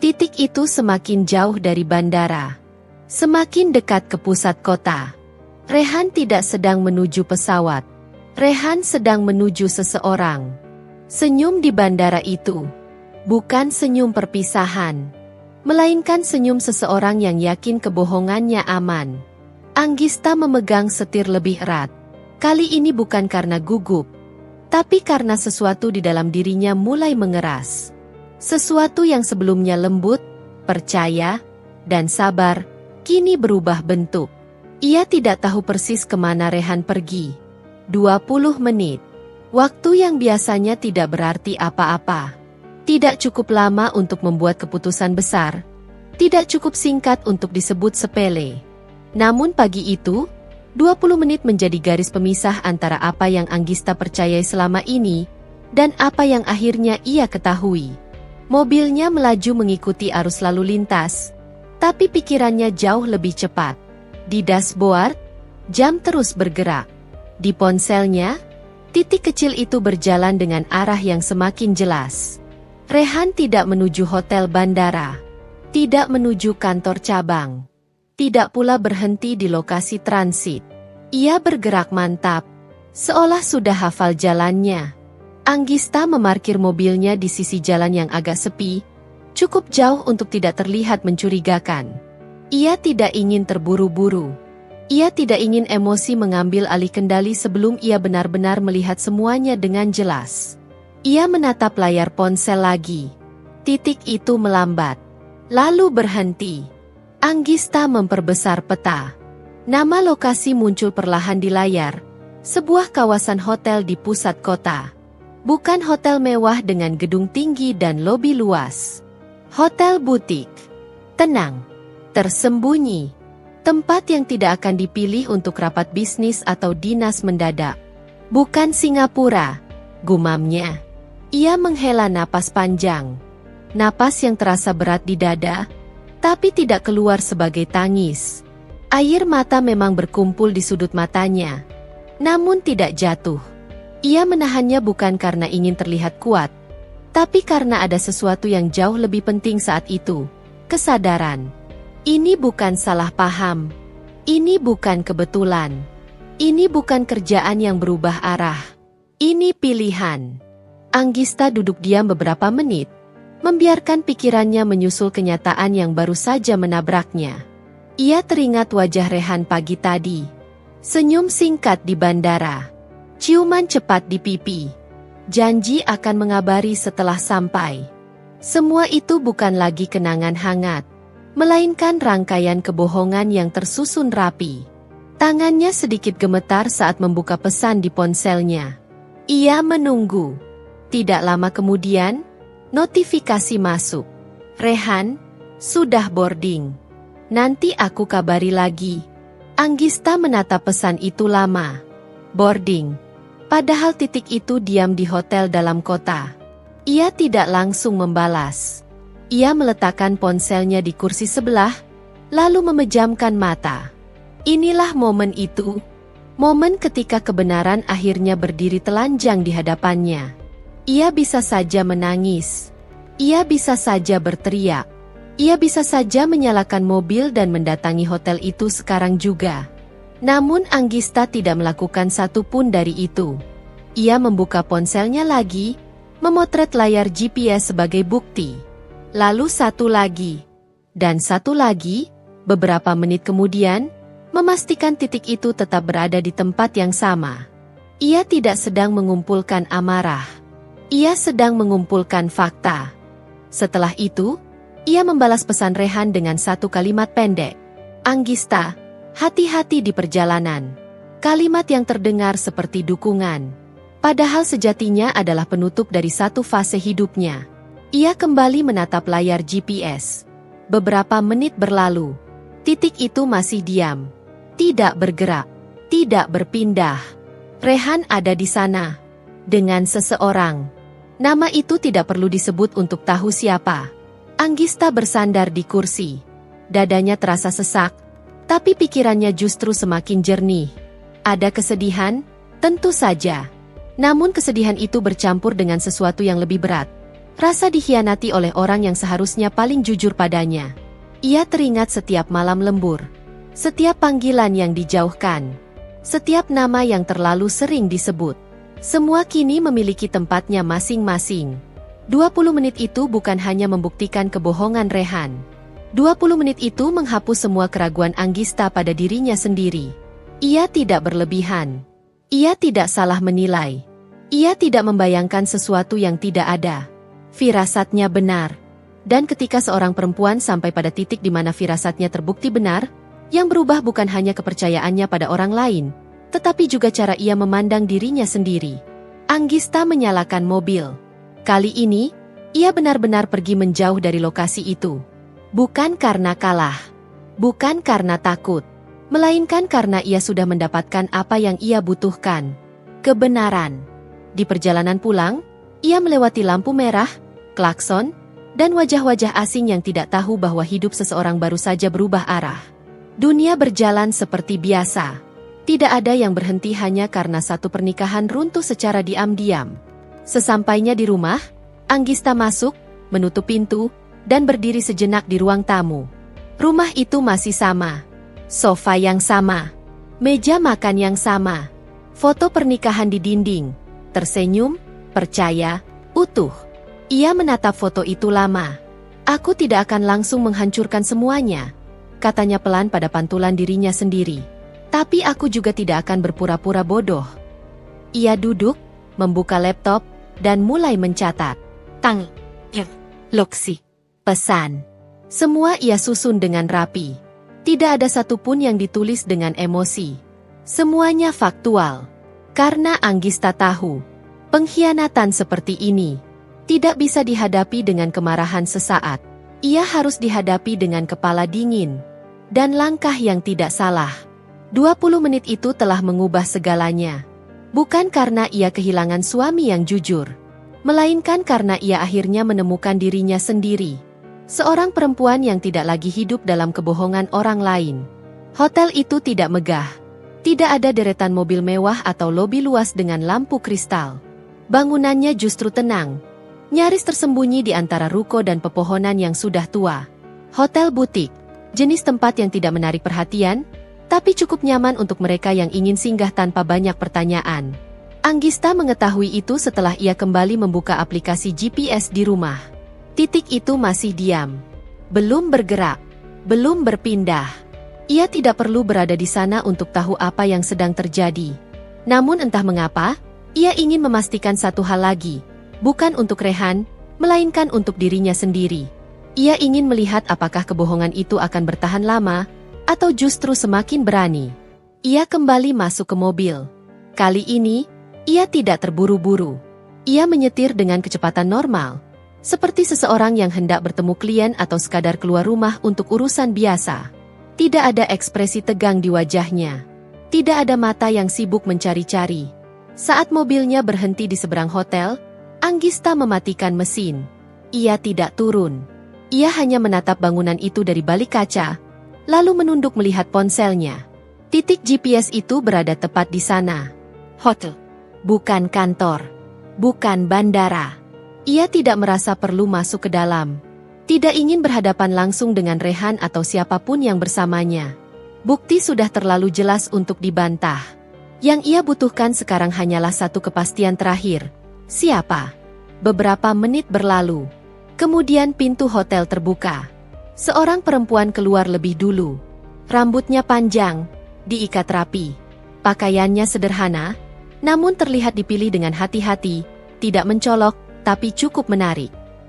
Titik itu semakin jauh dari bandara. Semakin dekat ke pusat kota. Rehan tidak sedang menuju pesawat. Rehan sedang menuju seseorang. Senyum di bandara itu. Bukan senyum perpisahan. Melainkan senyum seseorang yang yakin kebohongannya aman. Anggista memegang setir lebih erat. Kali ini bukan karena gugup. Tapi karena sesuatu di dalam dirinya mulai mengeras. Sesuatu yang sebelumnya lembut, percaya, dan sabar, kini berubah bentuk. Ia tidak tahu persis kemana Rehan pergi. 20 menit. Waktu yang biasanya tidak berarti apa-apa. Tidak cukup lama untuk membuat keputusan besar. Tidak cukup singkat untuk disebut sepele. Namun pagi itu, 20 menit menjadi garis pemisah antara apa yang Anggista percayai selama ini, dan apa yang akhirnya ia ketahui. Mobilnya melaju mengikuti arus lalu lintas, tapi pikirannya jauh lebih cepat. Di dashboard, jam terus bergerak. Di ponselnya, titik kecil itu berjalan dengan arah yang semakin jelas. Rehan tidak menuju hotel bandara, tidak menuju kantor cabang, tidak pula berhenti di lokasi transit. Ia bergerak mantap, seolah sudah hafal jalannya. Anggista memarkir mobilnya di sisi jalan yang agak sepi, cukup jauh untuk tidak terlihat mencurigakan. Ia tidak ingin terburu-buru. Ia tidak ingin emosi mengambil alih kendali sebelum ia benar-benar melihat semuanya dengan jelas. Ia menatap layar ponsel lagi. Titik itu melambat. Lalu berhenti. Anggista memperbesar peta. Nama lokasi muncul perlahan di layar. Sebuah kawasan hotel di pusat kota. Bukan hotel mewah dengan gedung tinggi dan lobi luas. Hotel butik. Tenang. Tersembunyi. Tempat yang tidak akan dipilih untuk rapat bisnis atau dinas mendadak. Bukan Singapura, gumamnya. Ia menghela napas panjang. Napas yang terasa berat di dada, tapi tidak keluar sebagai tangis. Air mata memang berkumpul di sudut matanya, namun tidak jatuh. Ia menahannya bukan karena ingin terlihat kuat, tapi karena ada sesuatu yang jauh lebih penting saat itu, kesadaran. Ini bukan salah paham. Ini bukan kebetulan. Ini bukan kerjaan yang berubah arah. Ini pilihan. Anggista duduk diam beberapa menit, membiarkan pikirannya menyusul kenyataan yang baru saja menabraknya. Ia teringat wajah Rehan pagi tadi. Senyum singkat di bandara. Ciuman cepat di pipi. Janji akan mengabari setelah sampai. Semua itu bukan lagi kenangan hangat, melainkan rangkaian kebohongan yang tersusun rapi. Tangannya sedikit gemetar saat membuka pesan di ponselnya. Ia menunggu. Tidak lama kemudian, notifikasi masuk. Rehan, sudah boarding. Nanti aku kabari lagi. Anggista menatap pesan itu lama. Boarding. Padahal titik itu diam di hotel dalam kota. Ia tidak langsung membalas. Ia meletakkan ponselnya di kursi sebelah, lalu memejamkan mata. Inilah momen itu. Momen ketika kebenaran akhirnya berdiri telanjang di hadapannya. Ia bisa saja menangis. Ia bisa saja berteriak. Ia bisa saja menyalakan mobil dan mendatangi hotel itu sekarang juga. Namun Anggista tidak melakukan satu pun dari itu. Ia membuka ponselnya lagi, memotret layar GPS sebagai bukti. Lalu satu lagi. Dan satu lagi, beberapa menit kemudian, memastikan titik itu tetap berada di tempat yang sama. Ia tidak sedang mengumpulkan amarah. Ia sedang mengumpulkan fakta. Setelah itu, ia membalas pesan Rehan dengan satu kalimat pendek. Anggista, hati-hati di perjalanan. Kalimat yang terdengar seperti dukungan. Padahal sejatinya adalah penutup dari satu fase hidupnya. Ia kembali menatap layar GPS. Beberapa menit berlalu. Titik itu masih diam. Tidak bergerak. Tidak berpindah. Rehan ada di sana. Dengan seseorang. Nama itu tidak perlu disebut untuk tahu siapa. Anggista bersandar di kursi. Dadanya terasa sesak, tapi pikirannya justru semakin jernih. Ada kesedihan? Tentu saja. Namun kesedihan itu bercampur dengan sesuatu yang lebih berat. Rasa dikhianati oleh orang yang seharusnya paling jujur padanya. Ia teringat setiap malam lembur. Setiap panggilan yang dijauhkan. Setiap nama yang terlalu sering disebut. Semua kini memiliki tempatnya masing-masing. 20 menit itu bukan hanya membuktikan kebohongan Rehan. 20 menit itu menghapus semua keraguan Anggista pada dirinya sendiri. Ia tidak berlebihan. Ia tidak salah menilai. Ia tidak membayangkan sesuatu yang tidak ada. Firasatnya benar. Dan ketika seorang perempuan sampai pada titik di mana firasatnya terbukti benar, yang berubah bukan hanya kepercayaannya pada orang lain, tetapi juga cara ia memandang dirinya sendiri. Anggista menyalakan mobil. Kali ini, ia benar-benar pergi menjauh dari lokasi itu. Bukan karena kalah. Bukan karena takut. Melainkan karena ia sudah mendapatkan apa yang ia butuhkan. Kebenaran. Di perjalanan pulang, ia melewati lampu merah, klakson, dan wajah-wajah asing yang tidak tahu bahwa hidup seseorang baru saja berubah arah. Dunia berjalan seperti biasa. Tidak ada yang berhenti hanya karena satu pernikahan runtuh secara diam-diam. Sesampainya di rumah, Anggista masuk, menutup pintu, dan berdiri sejenak di ruang tamu. Rumah itu masih sama. Sofa yang sama. Meja makan yang sama. Foto pernikahan di dinding. Tersenyum, percaya, utuh. Ia menatap foto itu lama. Aku tidak akan langsung menghancurkan semuanya, katanya pelan pada pantulan dirinya sendiri. Tapi aku juga tidak akan berpura-pura bodoh. Ia duduk, membuka laptop, dan mulai mencatat. Loksi. Pesan. Semua ia susun dengan rapi. Tidak ada satupun yang ditulis dengan emosi. Semuanya faktual. Karena Anggista tahu, pengkhianatan seperti ini tidak bisa dihadapi dengan kemarahan sesaat. Ia harus dihadapi dengan kepala dingin. Dan langkah yang tidak salah. 20 menit itu telah mengubah segalanya. Bukan karena ia kehilangan suami yang jujur, melainkan karena ia akhirnya menemukan dirinya sendiri. Seorang perempuan yang tidak lagi hidup dalam kebohongan orang lain. Hotel itu tidak megah. Tidak ada deretan mobil mewah atau lobi luas dengan lampu kristal. Bangunannya justru tenang. Nyaris tersembunyi di antara ruko dan pepohonan yang sudah tua. Hotel butik, jenis tempat yang tidak menarik perhatian, tapi cukup nyaman untuk mereka yang ingin singgah tanpa banyak pertanyaan. Anggista mengetahui itu setelah ia kembali membuka aplikasi GPS di rumah. Titik itu masih diam. Belum bergerak. Belum berpindah. Ia tidak perlu berada di sana untuk tahu apa yang sedang terjadi. Namun entah mengapa, ia ingin memastikan satu hal lagi. Bukan untuk Rehan, melainkan untuk dirinya sendiri. Ia ingin melihat apakah kebohongan itu akan bertahan lama, atau justru semakin berani. Ia kembali masuk ke mobil. Kali ini, ia tidak terburu-buru. Ia menyetir dengan kecepatan normal, seperti seseorang yang hendak bertemu klien atau sekadar keluar rumah untuk urusan biasa. Tidak ada ekspresi tegang di wajahnya. Tidak ada mata yang sibuk mencari-cari. Saat mobilnya berhenti di seberang hotel, Anggista mematikan mesin. Ia tidak turun. Ia hanya menatap bangunan itu dari balik kaca, lalu menunduk melihat ponselnya. Titik GPS itu berada tepat di sana. Hotel. Bukan kantor. Bukan bandara. Ia tidak merasa perlu masuk ke dalam. Tidak ingin berhadapan langsung dengan Rehan atau siapapun yang bersamanya. Bukti sudah terlalu jelas untuk dibantah. Yang ia butuhkan sekarang hanyalah satu kepastian terakhir. Siapa? Beberapa menit berlalu. Kemudian pintu hotel terbuka. Seorang perempuan keluar lebih dulu. Rambutnya panjang, diikat rapi. Pakaiannya sederhana, namun terlihat dipilih dengan hati-hati, tidak mencolok, tapi cukup menarik.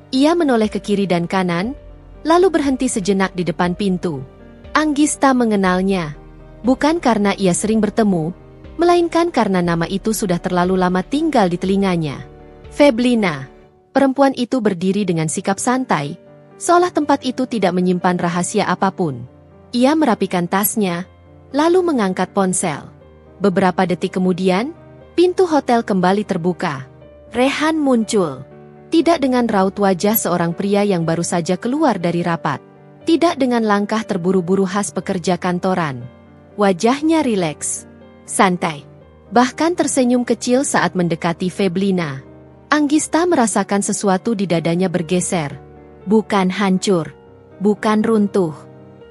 Ia menoleh ke kiri dan kanan, lalu berhenti sejenak di depan pintu. Anggista mengenalnya. Bukan karena ia sering bertemu, melainkan karena nama itu sudah terlalu lama tinggal di telinganya. Feblina. Perempuan itu berdiri dengan sikap santai, seolah tempat itu tidak menyimpan rahasia apapun. Ia merapikan tasnya, lalu mengangkat ponsel. Beberapa detik kemudian, pintu hotel kembali terbuka. Rehan muncul. Tidak dengan raut wajah seorang pria yang baru saja keluar dari rapat. Tidak dengan langkah terburu-buru khas pekerja kantoran. Wajahnya rileks, santai. Bahkan tersenyum kecil saat mendekati Feblina. Anggista merasakan sesuatu di dadanya bergeser. Bukan hancur, bukan runtuh,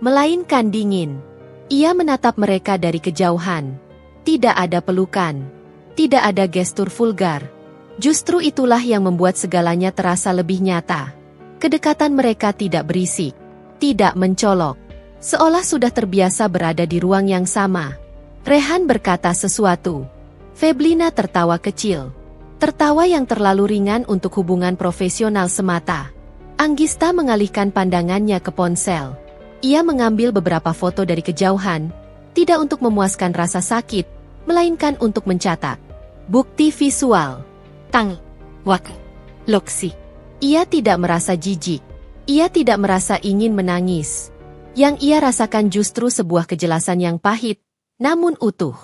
melainkan dingin. Ia menatap mereka dari kejauhan. Tidak ada pelukan, tidak ada gestur vulgar. Justru itulah yang membuat segalanya terasa lebih nyata. Kedekatan mereka tidak berisik, tidak mencolok. Seolah sudah terbiasa berada di ruang yang sama. Rehan berkata sesuatu. Feblina tertawa kecil. Tertawa yang terlalu ringan untuk hubungan profesional semata. Anggista mengalihkan pandangannya ke ponsel. Ia mengambil beberapa foto dari kejauhan, tidak untuk memuaskan rasa sakit, melainkan untuk mencatat. Bukti visual. Tang, wak, loksi. Ia tidak merasa jijik. Ia tidak merasa ingin menangis. Yang ia rasakan justru sebuah kejelasan yang pahit, namun utuh.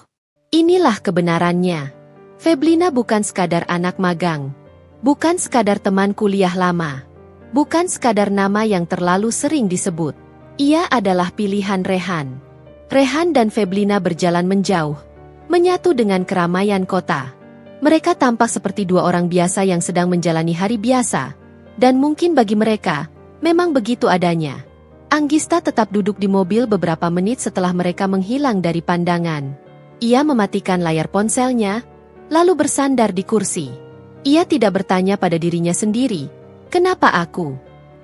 Inilah kebenarannya. Feblina bukan sekadar anak magang. Bukan sekadar teman kuliah lama. Bukan sekadar nama yang terlalu sering disebut. Ia adalah pilihan Rehan. Rehan dan Feblina berjalan menjauh, menyatu dengan keramaian kota. Mereka tampak seperti dua orang biasa yang sedang menjalani hari biasa, dan mungkin bagi mereka, memang begitu adanya. Anggista tetap duduk di mobil beberapa menit setelah mereka menghilang dari pandangan. Ia mematikan layar ponselnya, lalu bersandar di kursi. Ia tidak bertanya pada dirinya sendiri, kenapa aku?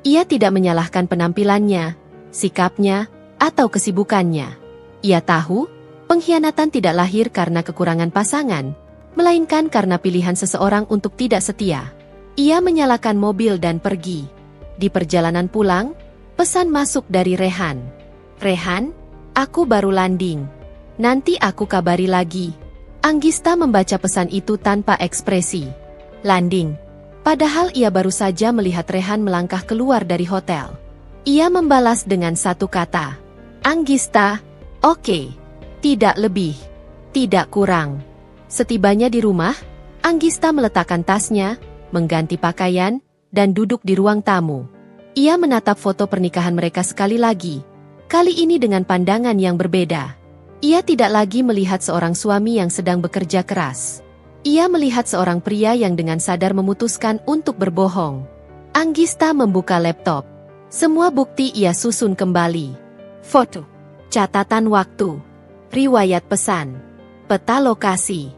Ia tidak menyalahkan penampilannya, sikapnya, atau kesibukannya. Ia tahu, pengkhianatan tidak lahir karena kekurangan pasangan, melainkan karena pilihan seseorang untuk tidak setia. Ia menyalakan mobil dan pergi. Di perjalanan pulang, pesan masuk dari Rehan. Rehan, aku baru landing. Nanti aku kabari lagi. Anggista membaca pesan itu tanpa ekspresi. Landing. Padahal ia baru saja melihat Rehan melangkah keluar dari hotel. Ia membalas dengan satu kata. Anggista, oke. Tidak lebih. Tidak kurang. Setibanya di rumah, Anggista meletakkan tasnya, mengganti pakaian, dan duduk di ruang tamu. Ia menatap foto pernikahan mereka sekali lagi, kali ini dengan pandangan yang berbeda. Ia tidak lagi melihat seorang suami yang sedang bekerja keras. Ia melihat seorang pria yang dengan sadar memutuskan untuk berbohong. Anggista membuka laptop. Semua bukti ia susun kembali. Foto, catatan waktu, riwayat pesan, peta lokasi.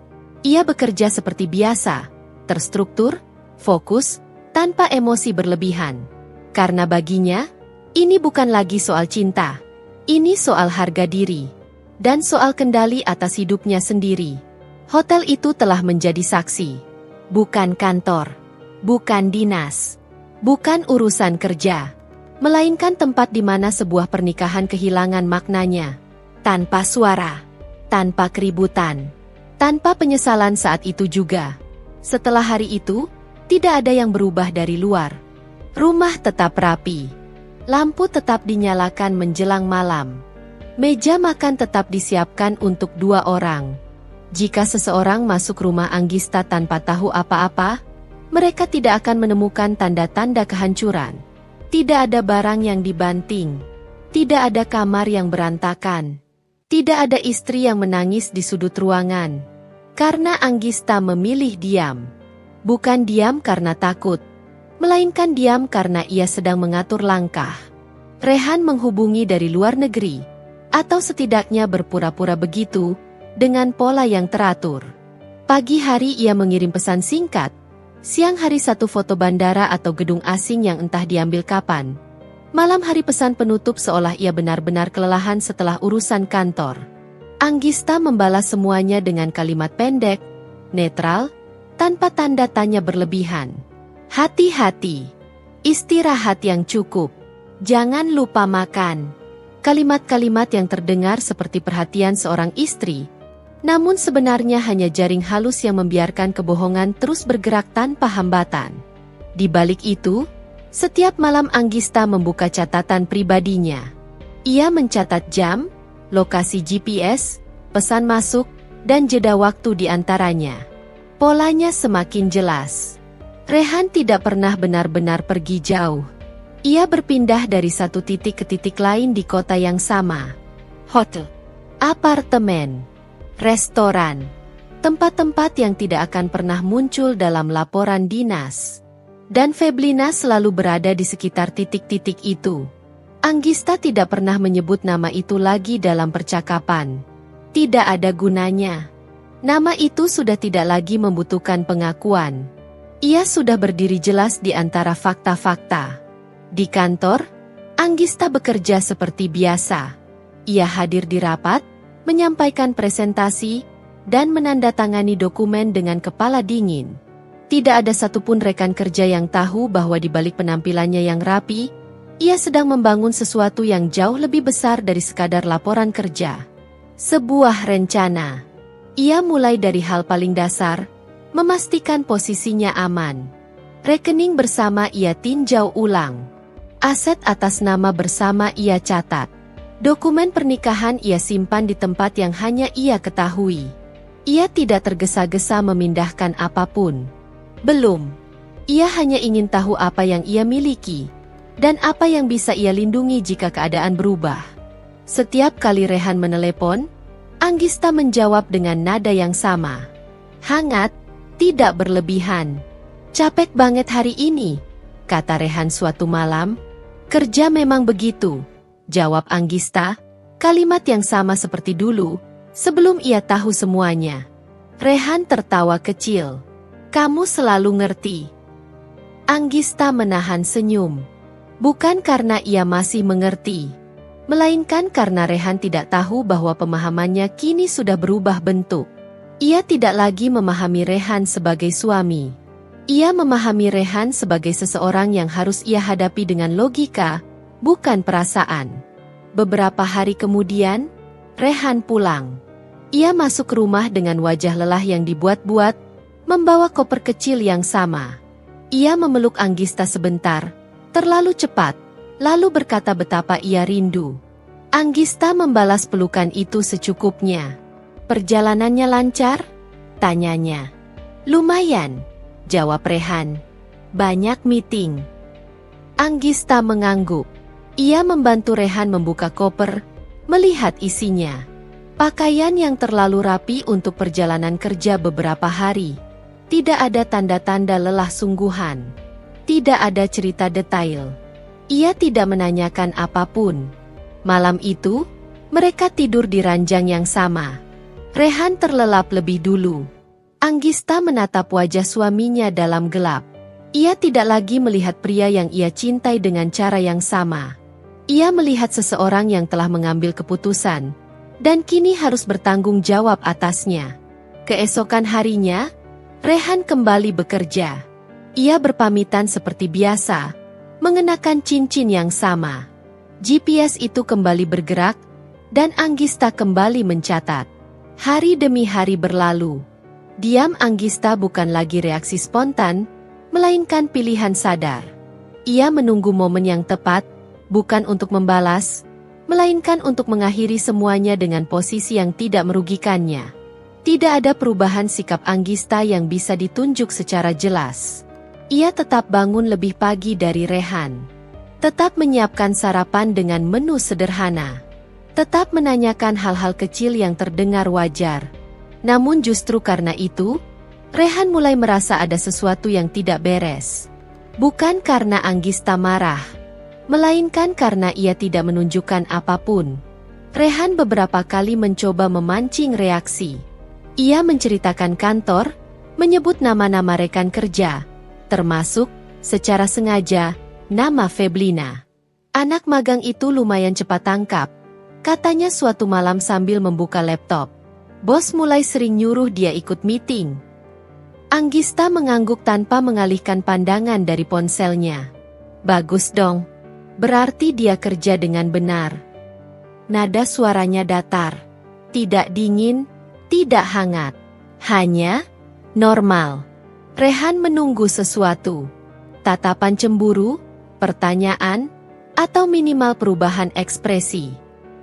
Ia bekerja seperti biasa, terstruktur, fokus, tanpa emosi berlebihan. Karena baginya, ini bukan lagi soal cinta. Ini soal harga diri. Dan soal kendali atas hidupnya sendiri. Hotel itu telah menjadi saksi. Bukan kantor. Bukan dinas. Bukan urusan kerja. Melainkan tempat di mana sebuah pernikahan kehilangan maknanya. Tanpa suara. Tanpa keributan. Tanpa penyesalan saat itu juga. Setelah hari itu, tidak ada yang berubah dari luar. Rumah tetap rapi. Lampu tetap dinyalakan menjelang malam. Meja makan tetap disiapkan untuk 2 orang. Jika seseorang masuk rumah Anggista tanpa tahu apa-apa, mereka tidak akan menemukan tanda-tanda kehancuran. Tidak ada barang yang dibanting. Tidak ada kamar yang berantakan. Tidak ada istri yang menangis di sudut ruangan. Karena Anggista memilih diam. Bukan diam karena takut, melainkan diam karena ia sedang mengatur langkah. Rehan menghubungi dari luar negeri, atau setidaknya berpura-pura begitu, dengan pola yang teratur. Pagi hari ia mengirim pesan singkat, siang hari satu foto bandara atau gedung asing yang entah diambil kapan. Malam hari pesan penutup seolah ia benar-benar kelelahan setelah urusan kantor. Anggista membalas semuanya dengan kalimat pendek, netral, tanpa tanda tanya berlebihan. Hati-hati. Istirahat yang cukup. Jangan lupa makan. Kalimat-kalimat yang terdengar seperti perhatian seorang istri, namun sebenarnya hanya jaring halus yang membiarkan kebohongan terus bergerak tanpa hambatan. Di balik itu, setiap malam Anggista membuka catatan pribadinya. Ia mencatat jam, lokasi GPS, pesan masuk, dan jeda waktu di antaranya. Polanya semakin jelas. Rehan tidak pernah benar-benar pergi jauh. Ia berpindah dari satu titik ke titik lain di kota yang sama. Hotel, apartemen, restoran, tempat-tempat yang tidak akan pernah muncul dalam laporan dinas. Dan Feblina selalu berada di sekitar titik-titik itu. Anggista tidak pernah menyebut nama itu lagi dalam percakapan. Tidak ada gunanya. Nama itu sudah tidak lagi membutuhkan pengakuan. Ia sudah berdiri jelas di antara fakta-fakta. Di kantor, Anggista bekerja seperti biasa. Ia hadir di rapat, menyampaikan presentasi, dan menandatangani dokumen dengan kepala dingin. Tidak ada satupun rekan kerja yang tahu bahwa di balik penampilannya yang rapi, ia sedang membangun sesuatu yang jauh lebih besar dari sekadar laporan kerja. Sebuah rencana. Ia mulai dari hal paling dasar, memastikan posisinya aman. Rekening bersama ia tinjau ulang. Aset atas nama bersama ia catat. Dokumen pernikahan ia simpan di tempat yang hanya ia ketahui. Ia tidak tergesa-gesa memindahkan apapun. Belum. Ia hanya ingin tahu apa yang ia miliki, dan apa yang bisa ia lindungi jika keadaan berubah. Setiap kali Rehan menelepon, Anggista menjawab dengan nada yang sama. Hangat, tidak berlebihan. Capek banget hari ini, kata Rehan suatu malam. Kerja memang begitu, jawab Anggista, kalimat yang sama seperti dulu, sebelum ia tahu semuanya. Rehan tertawa kecil. Kamu selalu ngerti. Anggista menahan senyum. Bukan karena ia masih mengerti, melainkan karena Rehan tidak tahu bahwa pemahamannya kini sudah berubah bentuk. Ia tidak lagi memahami Rehan sebagai suami. Ia memahami Rehan sebagai seseorang yang harus ia hadapi dengan logika, bukan perasaan. Beberapa hari kemudian, Rehan pulang. Ia masuk rumah dengan wajah lelah yang dibuat-buat, membawa koper kecil yang sama. Ia memeluk Anggista sebentar, terlalu cepat, lalu berkata betapa ia rindu. Anggista membalas pelukan itu secukupnya. Perjalanannya lancar? Tanyanya. Lumayan, jawab Rehan. Banyak meeting. Anggista mengangguk. Ia membantu Rehan membuka koper, melihat isinya. Pakaian yang terlalu rapi untuk perjalanan kerja beberapa hari. Tidak ada tanda-tanda lelah sungguhan. Tidak ada cerita detail. Ia tidak menanyakan apapun. Malam itu, mereka tidur di ranjang yang sama. Rehan terlelap lebih dulu. Anggista menatap wajah suaminya dalam gelap. Ia tidak lagi melihat pria yang ia cintai dengan cara yang sama. Ia melihat seseorang yang telah mengambil keputusan, dan kini harus bertanggung jawab atasnya. Keesokan harinya, Rehan kembali bekerja. Ia berpamitan seperti biasa, mengenakan cincin yang sama. GPS itu kembali bergerak, dan Anggista kembali mencatat. Hari demi hari berlalu. Diam Anggista bukan lagi reaksi spontan, melainkan pilihan sadar. Ia menunggu momen yang tepat, bukan untuk membalas, melainkan untuk mengakhiri semuanya dengan posisi yang tidak merugikannya. Tidak ada perubahan sikap Anggista yang bisa ditunjuk secara jelas. Ia tetap bangun lebih pagi dari Rehan. Tetap menyiapkan sarapan dengan menu sederhana. Tetap menanyakan hal-hal kecil yang terdengar wajar. Namun justru karena itu, Rehan mulai merasa ada sesuatu yang tidak beres. Bukan karena Anggista marah, melainkan karena ia tidak menunjukkan apapun. Rehan beberapa kali mencoba memancing reaksi. Ia menceritakan kantor, menyebut nama-nama rekan kerja, termasuk, secara sengaja, nama Feblina. Anak magang itu lumayan cepat tangkap, katanya suatu malam sambil membuka laptop. Bos mulai sering nyuruh dia ikut meeting. Anggista mengangguk tanpa mengalihkan pandangan dari ponselnya. Bagus dong. Berarti dia kerja dengan benar. Nada suaranya datar. Tidak dingin, tidak hangat. Hanya normal. Rehan menunggu sesuatu. Tatapan cemburu, pertanyaan, atau minimal perubahan ekspresi.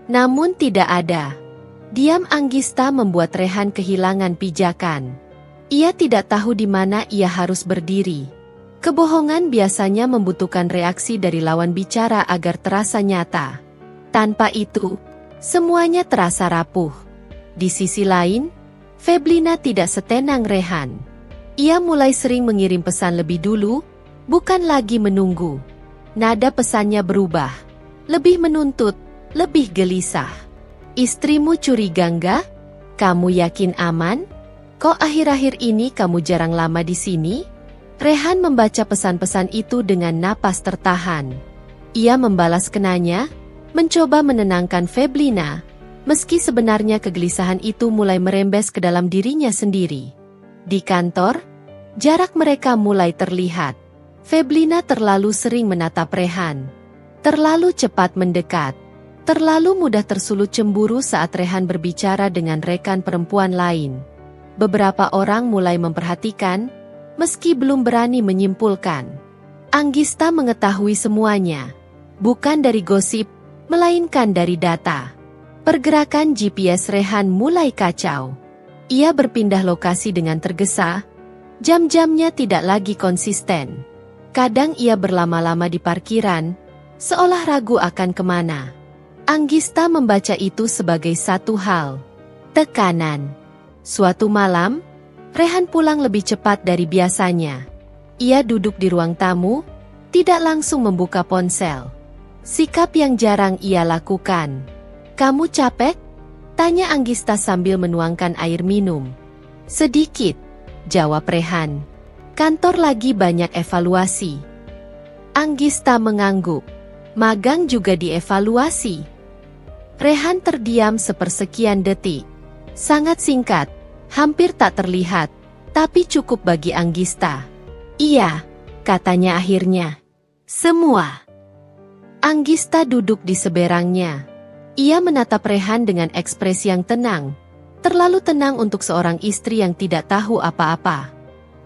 Namun tidak ada. Diam Anggista membuat Rehan kehilangan pijakan. Ia tidak tahu di mana ia harus berdiri. Kebohongan biasanya membutuhkan reaksi dari lawan bicara agar terasa nyata. Tanpa itu, semuanya terasa rapuh. Di sisi lain, Feblina tidak setenang Rehan. Ia mulai sering mengirim pesan lebih dulu, bukan lagi menunggu. Nada pesannya berubah. Lebih menuntut, lebih gelisah. Istrimu curiga nggak? Kamu yakin aman? Kok akhir-akhir ini kamu jarang lama di sini? Rehan membaca pesan-pesan itu dengan napas tertahan. Ia membalas kenanya, mencoba menenangkan Feblina, meski sebenarnya kegelisahan itu mulai merembes ke dalam dirinya sendiri. Di kantor, jarak mereka mulai terlihat. Feblina terlalu sering menatap Rehan. Terlalu cepat mendekat. Terlalu mudah tersulut cemburu saat Rehan berbicara dengan rekan perempuan lain. Beberapa orang mulai memperhatikan, meski belum berani menyimpulkan. Anggista mengetahui semuanya, bukan dari gosip, melainkan dari data. Pergerakan GPS Rehan mulai kacau. Ia berpindah lokasi dengan tergesa, jam-jamnya tidak lagi konsisten. Kadang ia berlama-lama di parkiran, seolah ragu akan kemana. Anggista membaca itu sebagai satu hal. Tekanan. Suatu malam, Rehan pulang lebih cepat dari biasanya. Ia duduk di ruang tamu, tidak langsung membuka ponsel. Sikap yang jarang ia lakukan. Kamu capek? Tanya Anggista sambil menuangkan air minum. Sedikit, jawab Rehan. Kantor lagi banyak evaluasi. Anggista mengangguk. Magang juga dievaluasi. Rehan terdiam sepersekian detik. Sangat singkat, hampir tak terlihat, tapi cukup bagi Anggista. Iya, katanya akhirnya. Semua. Anggista duduk di seberangnya. Ia menatap Rehan dengan ekspresi yang tenang. Terlalu tenang untuk seorang istri yang tidak tahu apa-apa.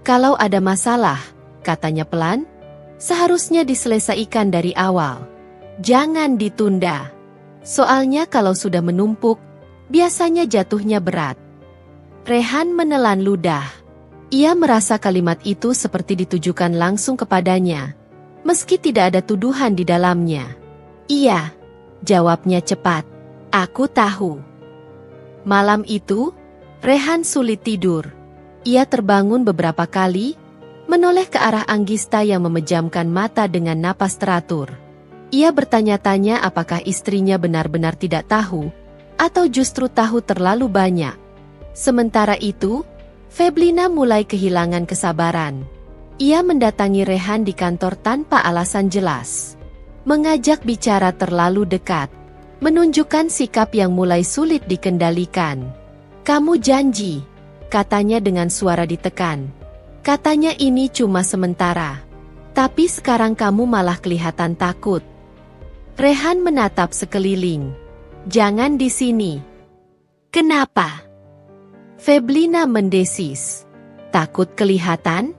Kalau ada masalah, katanya pelan, seharusnya diselesaikan dari awal. Jangan ditunda. Soalnya kalau sudah menumpuk, biasanya jatuhnya berat. Rehan menelan ludah. Ia merasa kalimat itu seperti ditujukan langsung kepadanya, meski tidak ada tuduhan di dalamnya. Iya, jawabnya cepat. Aku tahu. Malam itu, Rehan sulit tidur. Ia terbangun beberapa kali, menoleh ke arah Anggista yang memejamkan mata dengan napas teratur. Ia bertanya-tanya apakah istrinya benar-benar tidak tahu, atau justru tahu terlalu banyak. Sementara itu, Feblina mulai kehilangan kesabaran. Ia mendatangi Rehan di kantor tanpa alasan jelas. Mengajak bicara terlalu dekat. Menunjukkan sikap yang mulai sulit dikendalikan. Kamu janji, katanya dengan suara ditekan. Katanya ini cuma sementara. Tapi sekarang kamu malah kelihatan takut. Rehan menatap sekeliling. Jangan di sini. Kenapa? Feblina mendesis. Takut kelihatan?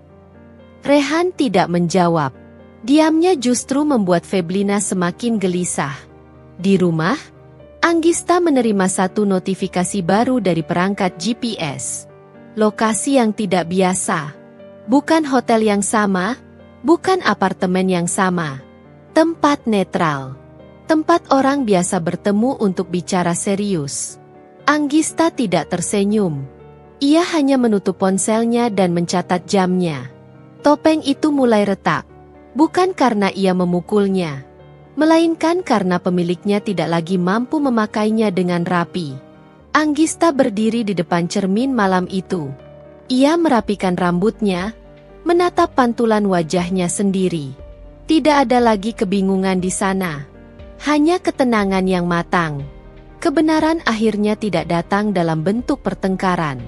Rehan tidak menjawab. Diamnya justru membuat Feblina semakin gelisah. Di rumah, Anggista menerima satu notifikasi baru dari perangkat GPS. Lokasi yang tidak biasa. Bukan hotel yang sama, bukan apartemen yang sama. Tempat netral. Tempat orang biasa bertemu untuk bicara serius. Anggista tidak tersenyum. Ia hanya menutup ponselnya dan mencatat jamnya. Topeng itu mulai retak. Bukan karena ia memukulnya, melainkan karena pemiliknya tidak lagi mampu memakainya dengan rapi. Anggista berdiri di depan cermin malam itu. Ia merapikan rambutnya, menatap pantulan wajahnya sendiri. Tidak ada lagi kebingungan di sana. Hanya ketenangan yang matang. Kebenaran akhirnya tidak datang dalam bentuk pertengkaran.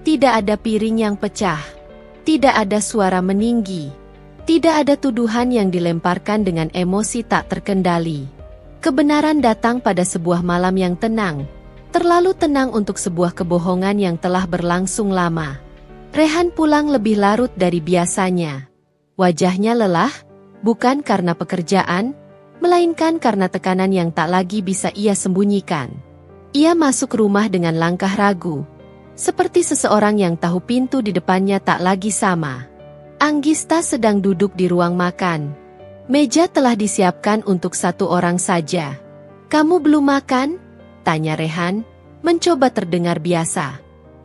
Tidak ada piring yang pecah. Tidak ada suara meninggi. Tidak ada tuduhan yang dilemparkan dengan emosi tak terkendali. Kebenaran datang pada sebuah malam yang tenang. Terlalu tenang untuk sebuah kebohongan yang telah berlangsung lama. Rehan pulang lebih larut dari biasanya. Wajahnya lelah, bukan karena pekerjaan, melainkan karena tekanan yang tak lagi bisa ia sembunyikan. Ia masuk rumah dengan langkah ragu. Seperti seseorang yang tahu pintu di depannya tak lagi sama. Anggista sedang duduk di ruang makan. Meja telah disiapkan untuk satu orang saja. "Kamu belum makan?" tanya Rehan, mencoba terdengar biasa.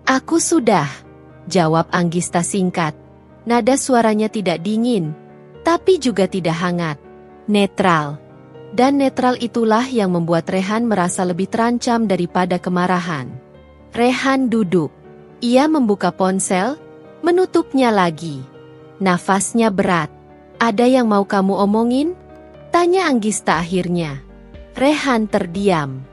"Aku sudah," jawab Anggista singkat. Nada suaranya tidak dingin, tapi juga tidak hangat. Netral. Dan netral itulah yang membuat Rehan merasa lebih terancam daripada kemarahan. Rehan duduk. Ia membuka ponsel, menutupnya lagi. Nafasnya berat. "Ada yang mau kamu omongin?" tanya Anggista akhirnya. Rehan terdiam.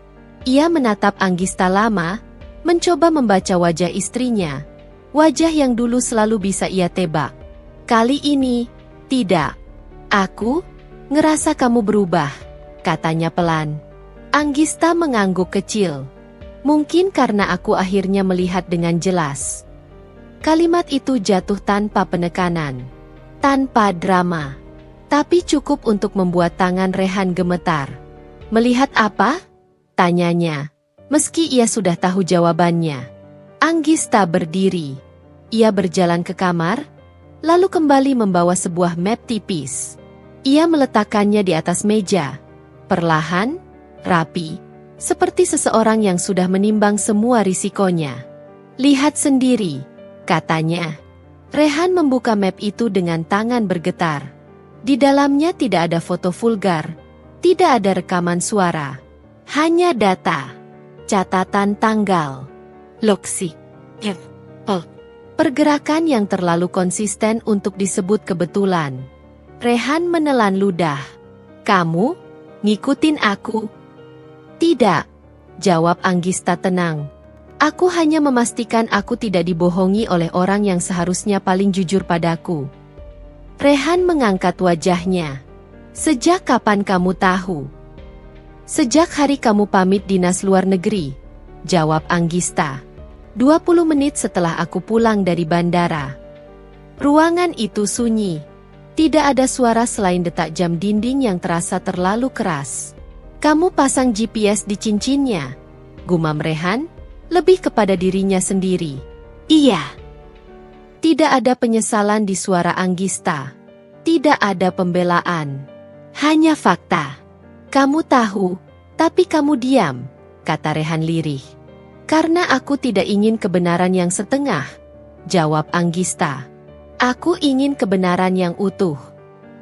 Ia menatap Anggista lama, mencoba membaca wajah istrinya. Wajah yang dulu selalu bisa ia tebak. Kali ini, tidak. "Aku ngerasa kamu berubah," katanya pelan. Anggista mengangguk kecil. "Mungkin karena aku akhirnya melihat dengan jelas." Kalimat itu jatuh tanpa penekanan, tanpa drama, tapi cukup untuk membuat tangan Rehan gemetar. "Melihat apa?" tanyanya, meski ia sudah tahu jawabannya. Anggista berdiri. Ia berjalan ke kamar, lalu kembali membawa sebuah map tipis. Ia meletakkannya di atas meja, perlahan, rapi, seperti seseorang yang sudah menimbang semua risikonya. "Lihat sendiri," katanya. Rehan membuka map itu dengan tangan bergetar. Di dalamnya tidak ada foto vulgar, tidak ada rekaman suara. Hanya data, catatan tanggal, loksi, pergerakan yang terlalu konsisten untuk disebut kebetulan. Rehan menelan ludah. "Kamu ngikutin aku?" "Tidak," jawab Anggista tenang. "Aku hanya memastikan aku tidak dibohongi oleh orang yang seharusnya paling jujur padaku." Rehan mengangkat wajahnya. "Sejak kapan kamu tahu?" "Sejak hari kamu pamit dinas luar negeri," jawab Anggista. 20 menit setelah aku pulang dari bandara." Ruangan itu sunyi. Tidak ada suara selain detak jam dinding yang terasa terlalu keras. "Kamu pasang GPS di cincinnya?" gumam Rehan. Lebih kepada dirinya sendiri. "Iya." Tidak ada penyesalan di suara Anggista. Tidak ada pembelaan. Hanya fakta. "Kamu tahu, tapi kamu diam," kata Rehan lirih. "Karena aku tidak ingin kebenaran yang setengah," jawab Anggista. "Aku ingin kebenaran yang utuh.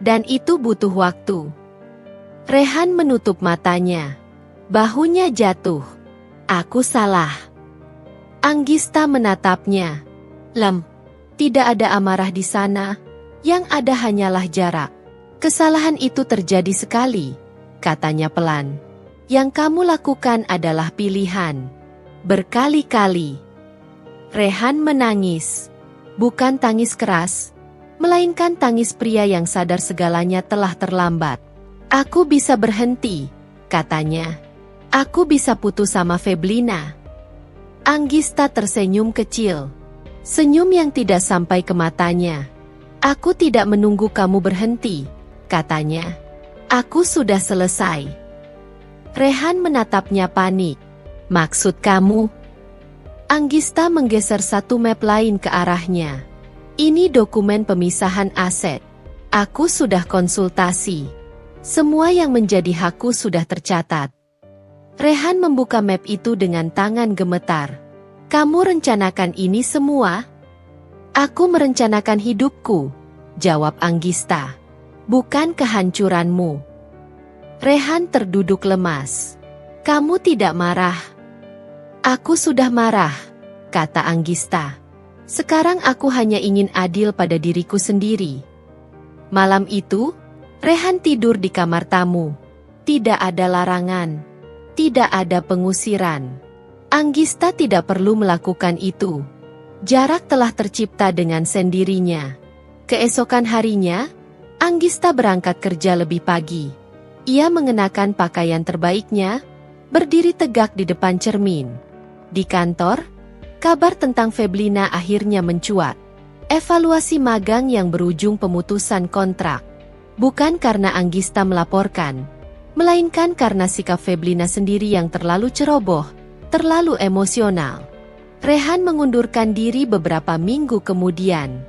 Dan itu butuh waktu." Rehan menutup matanya. Bahunya jatuh. "Aku salah." Anggista menatapnya. "Lem, tidak ada amarah di sana, yang ada hanyalah jarak. Kesalahan itu terjadi sekali," katanya pelan. "Yang kamu lakukan adalah pilihan. Berkali-kali." Rehan menangis. Bukan tangis keras, melainkan tangis pria yang sadar segalanya telah terlambat. "Aku bisa berhenti," katanya. "Aku bisa putus sama Feblina." Anggista tersenyum kecil. Senyum yang tidak sampai ke matanya. "Aku tidak menunggu kamu berhenti," katanya. "Aku sudah selesai." Rehan menatapnya panik. Maksud kamu? Anggista menggeser satu map lain ke arahnya. Ini dokumen pemisahan aset. Aku sudah konsultasi. Semua yang menjadi hakku sudah tercatat. Rehan membuka map itu dengan tangan gemetar. Kamu rencanakan ini semua? Aku merencanakan hidupku, jawab Anggista. Bukan kehancuranmu. Rehan terduduk lemas. Kamu tidak marah? Aku sudah marah, kata Anggista. Sekarang aku hanya ingin adil pada diriku sendiri. Malam itu, Rehan tidur di kamar tamu. Tidak ada larangan. Tidak ada pengusiran. Anggista tidak perlu melakukan itu. Jarak telah tercipta dengan sendirinya. Keesokan harinya, Anggista berangkat kerja lebih pagi. Ia mengenakan pakaian terbaiknya, berdiri tegak di depan cermin. Di kantor, kabar tentang Feblina akhirnya mencuat. Evaluasi magang yang berujung pemutusan kontrak. Bukan karena Anggista melaporkan, melainkan karena sikap Feblina sendiri yang terlalu ceroboh, terlalu emosional. Rehan mengundurkan diri beberapa minggu kemudian.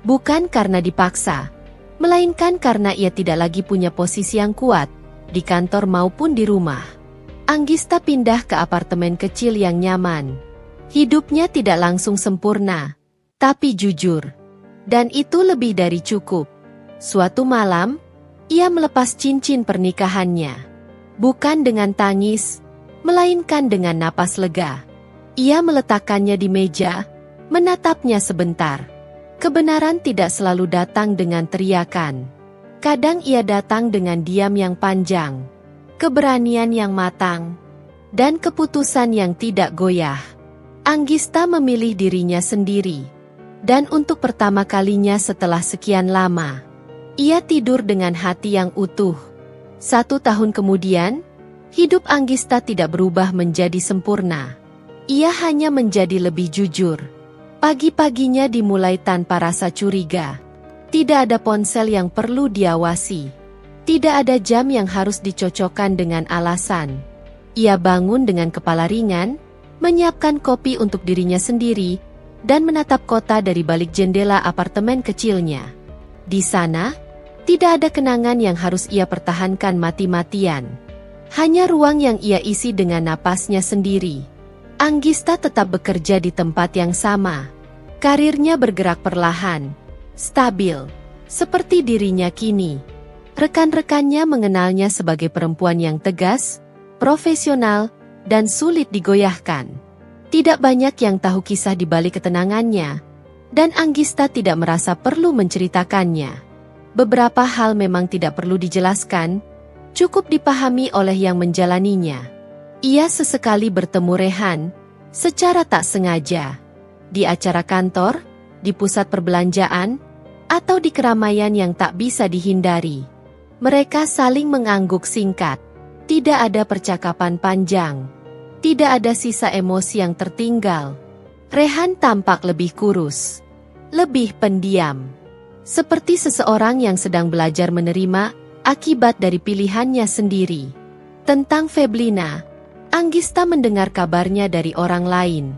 Bukan karena dipaksa, melainkan karena ia tidak lagi punya posisi yang kuat, di kantor maupun di rumah. Anggista pindah ke apartemen kecil yang nyaman. Hidupnya tidak langsung sempurna, tapi jujur. Dan itu lebih dari cukup. Suatu malam, ia melepas cincin pernikahannya. Bukan dengan tangis, melainkan dengan napas lega. Ia meletakkannya di meja, menatapnya sebentar. Kebenaran tidak selalu datang dengan teriakan. Kadang ia datang dengan diam yang panjang, keberanian yang matang, dan keputusan yang tidak goyah. Anggista memilih dirinya sendiri. Dan untuk pertama kalinya setelah sekian lama, ia tidur dengan hati yang utuh. 1 tahun kemudian, hidup Anggista tidak berubah menjadi sempurna. Ia hanya menjadi lebih jujur. Pagi-paginya dimulai tanpa rasa curiga. Tidak ada ponsel yang perlu diawasi. Tidak ada jam yang harus dicocokkan dengan alasan. Ia bangun dengan kepala ringan, menyiapkan kopi untuk dirinya sendiri, dan menatap kota dari balik jendela apartemen kecilnya. Di sana, tidak ada kenangan yang harus ia pertahankan mati-matian. Hanya ruang yang ia isi dengan napasnya sendiri. Anggista tetap bekerja di tempat yang sama. Karirnya bergerak perlahan, stabil, seperti dirinya kini. Rekan-rekannya mengenalnya sebagai perempuan yang tegas, profesional, dan sulit digoyahkan. Tidak banyak yang tahu kisah di balik ketenangannya, dan Anggista tidak merasa perlu menceritakannya. Beberapa hal memang tidak perlu dijelaskan, cukup dipahami oleh yang menjalaninya. Ia sesekali bertemu Rehan, secara tak sengaja. Di acara kantor, di pusat perbelanjaan, atau di keramaian yang tak bisa dihindari. Mereka saling mengangguk singkat. Tidak ada percakapan panjang. Tidak ada sisa emosi yang tertinggal. Rehan tampak lebih kurus, lebih pendiam. Seperti seseorang yang sedang belajar menerima akibat dari pilihannya sendiri. Tentang Feblina, Anggista mendengar kabarnya dari orang lain.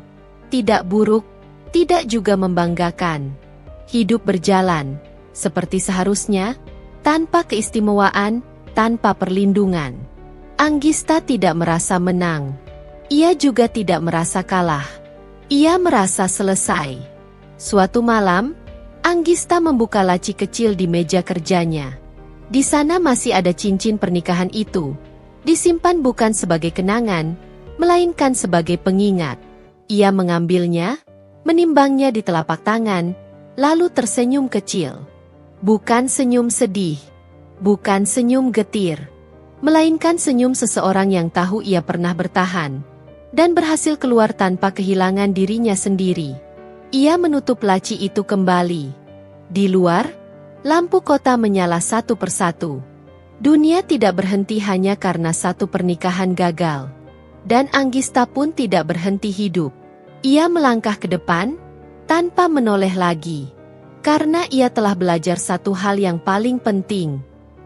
Tidak buruk, tidak juga membanggakan. Hidup berjalan, seperti seharusnya, tanpa keistimewaan, tanpa perlindungan. Anggista tidak merasa menang. Ia juga tidak merasa kalah. Ia merasa selesai. Suatu malam, Anggista membuka laci kecil di meja kerjanya. Di sana masih ada cincin pernikahan itu. Disimpan bukan sebagai kenangan, melainkan sebagai pengingat. Ia mengambilnya, menimbangnya di telapak tangan, lalu tersenyum kecil. Bukan senyum sedih, bukan senyum getir, melainkan senyum seseorang yang tahu ia pernah bertahan, dan berhasil keluar tanpa kehilangan dirinya sendiri. Ia menutup laci itu kembali. Di luar, lampu kota menyala satu persatu. Dunia tidak berhenti hanya karena satu pernikahan gagal. Dan Anggista pun tidak berhenti hidup. Ia melangkah ke depan, tanpa menoleh lagi. Karena ia telah belajar satu hal yang paling penting.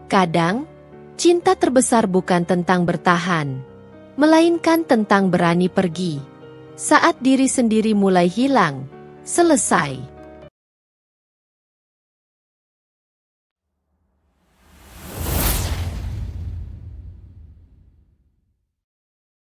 Kadang, Cinta terbesar bukan tentang bertahan, melainkan tentang berani pergi. Saat diri sendiri mulai hilang, selesai.